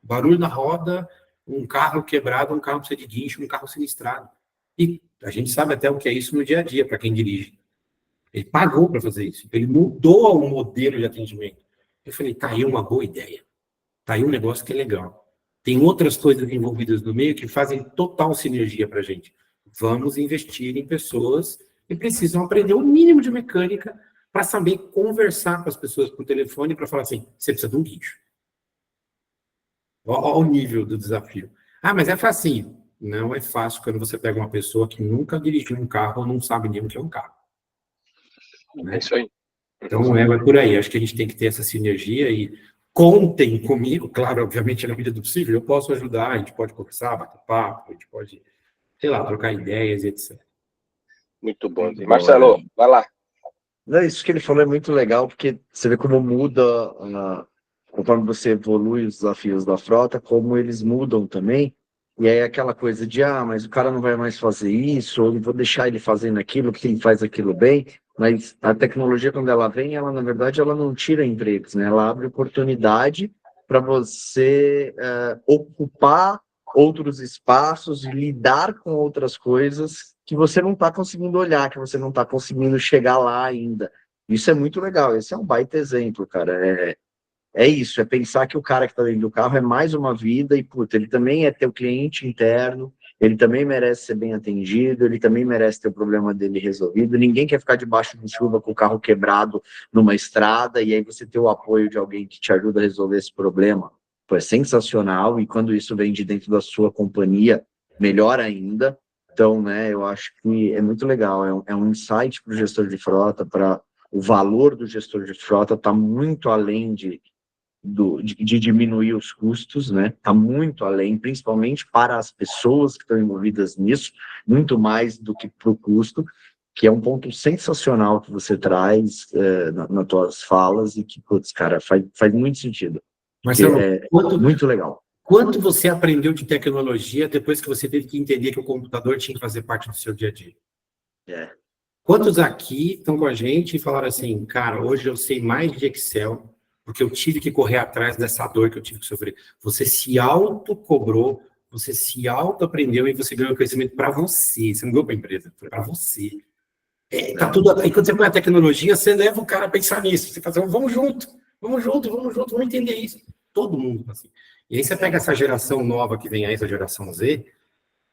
barulho na roda, um carro quebrado, um carro precisa de guincho, um carro sinistrado. E a gente sabe até o que é isso no dia a dia, para quem dirige. Ele pagou para fazer isso. Ele mudou o modelo de atendimento. Eu falei, tá aí uma boa ideia. Tá aí um negócio que é legal. Tem outras coisas envolvidas no meio que fazem total sinergia para a gente. Vamos investir em pessoas que precisam aprender o mínimo de mecânica para saber conversar com as pessoas por telefone para falar assim, você precisa de um guincho. Olha o nível do desafio. Ah, mas é facinho. Não é fácil quando você pega uma pessoa que nunca dirigiu um carro ou não sabe nem o que é um carro. Né? É isso aí. Então, é por aí. Acho que a gente tem que ter essa sinergia e contem comigo, claro, obviamente, na medida do possível, eu posso ajudar, a gente pode conversar, bater papo, a gente pode, sei lá, trocar ideias, etc. Muito bom. Marcelo, vai lá. Não, isso que ele falou é muito legal, porque você vê como muda, conforme você evolui os desafios da frota, como eles mudam também. E aí aquela coisa de, mas o cara não vai mais fazer isso, ou eu vou deixar ele fazendo aquilo, porque ele faz aquilo bem. Mas a tecnologia, quando ela vem, ela, na verdade, ela não tira empregos, né? Ela abre oportunidade para você ocupar outros espaços, lidar com outras coisas que você não está conseguindo olhar, que você não está conseguindo chegar lá ainda. Isso é muito legal, esse é um baita exemplo, cara. É isso, é pensar que o cara que está dentro do carro é mais uma vida e, puta, ele também é teu cliente interno, ele também merece ser bem atendido, ele também merece ter o problema dele resolvido. Ninguém quer ficar debaixo de chuva com o carro quebrado numa estrada e aí você ter o apoio de alguém que te ajuda a resolver esse problema. Pô, é sensacional e quando isso vem de dentro da sua companhia, melhor ainda. Então, né, eu acho que é muito legal, é um insight para o gestor de frota, para o valor do gestor de frota está muito além de diminuir os custos, né? Está muito além, principalmente para as pessoas que estão envolvidas nisso, muito mais do que para o custo, que é um ponto sensacional que você traz nas tuas falas e que, putz, cara, faz muito sentido. Marcelo, muito legal. Quanto você aprendeu de tecnologia depois que você teve que entender que o computador tinha que fazer parte do seu dia a dia? Quantos aqui estão com a gente e falaram assim, cara, hoje eu sei mais de Excel, porque eu tive que correr atrás dessa dor que eu tive que sofrer. Você se auto-cobrou, você se auto-aprendeu e você ganhou conhecimento para você. Você não ganhou para a empresa, foi para você. Tá tudo. E quando você põe a tecnologia, você leva o cara a pensar nisso. Você fala assim, vamos junto, vamos entender isso. Todo mundo assim. E aí você pega essa geração nova que vem aí, essa geração Z,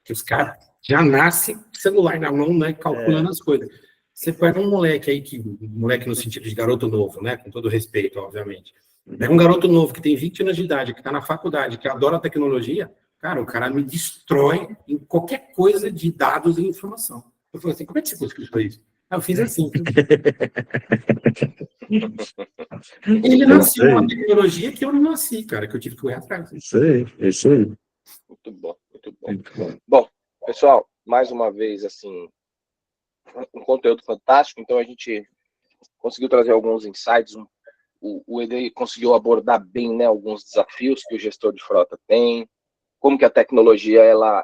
que os caras já nascem celular na mão, né, calculando as coisas. Você pega um moleque aí, moleque no sentido de garoto novo, né, com todo respeito, obviamente. Pega um garoto novo que tem 20 anos de idade, que está na faculdade, que adora a tecnologia, cara, o cara me destrói em qualquer coisa de dados e informação. Eu falei assim, como é que você conseguiu isso? Eu fiz assim. Ele nasceu uma tecnologia que eu não nasci, cara, que eu tive que correr atrás. Isso aí. Muito bom. Bom, pessoal, mais uma vez, assim, um conteúdo fantástico, então a gente conseguiu trazer alguns insights, o ED conseguiu abordar bem, né, alguns desafios que o gestor de frota tem, como que a tecnologia, ela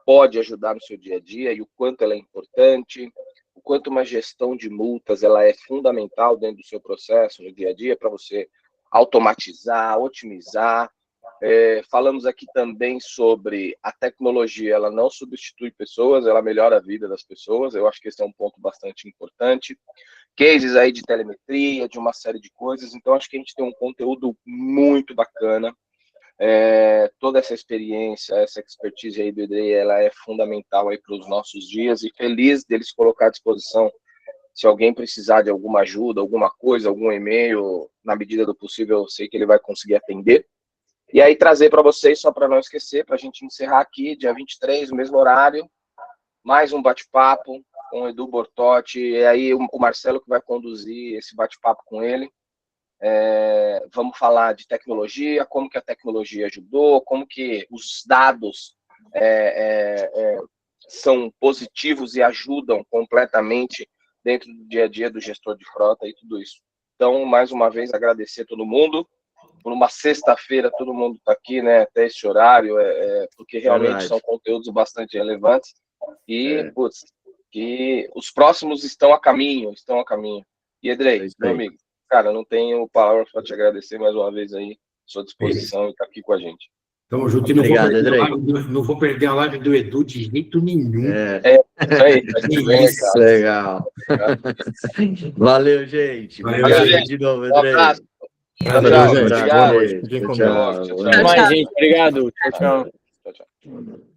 pode ajudar no seu dia a dia e o quanto ela é importante, o quanto uma gestão de multas ela é fundamental dentro do seu processo no dia a dia para você automatizar, otimizar. Falamos aqui também sobre a tecnologia, ela não substitui pessoas, ela melhora a vida das pessoas, eu acho que esse é um ponto bastante importante. Cases aí de telemetria, de uma série de coisas, então acho que a gente tem um conteúdo muito bacana. Toda essa experiência, essa expertise aí do ED, ela é fundamental aí para os nossos dias e feliz deles colocar à disposição. Se alguém precisar de alguma ajuda, alguma coisa, algum e-mail, na medida do possível, eu sei que ele vai conseguir atender. E aí trazer para vocês, só para não esquecer, para a gente encerrar aqui, dia 23, no mesmo horário, mais um bate-papo com o Edu Bortotti, e aí o Marcelo que vai conduzir esse bate-papo com ele. Vamos falar de tecnologia, como que a tecnologia ajudou, como que os dados são positivos e ajudam completamente dentro do dia a dia do gestor de frota e tudo isso. Então, mais uma vez, agradecer a todo mundo. Por uma sexta-feira, todo mundo está aqui, né, até esse horário, porque realmente são conteúdos bastante relevantes. E, putz, que os próximos estão a caminho. E, Edrei, meu amigo, cara, não tenho palavras para te agradecer mais uma vez aí, sua disposição e estar aqui com a gente. Tamo junto. E não vou perder a live do Edu de jeito nenhum. Isso aí. Isso, legal. Valeu, gente. Obrigado de novo, Edrei. Um abraço. Tchau. Obrigado. Tchau. Até mais, gente. Obrigado. Tchau. Tchau.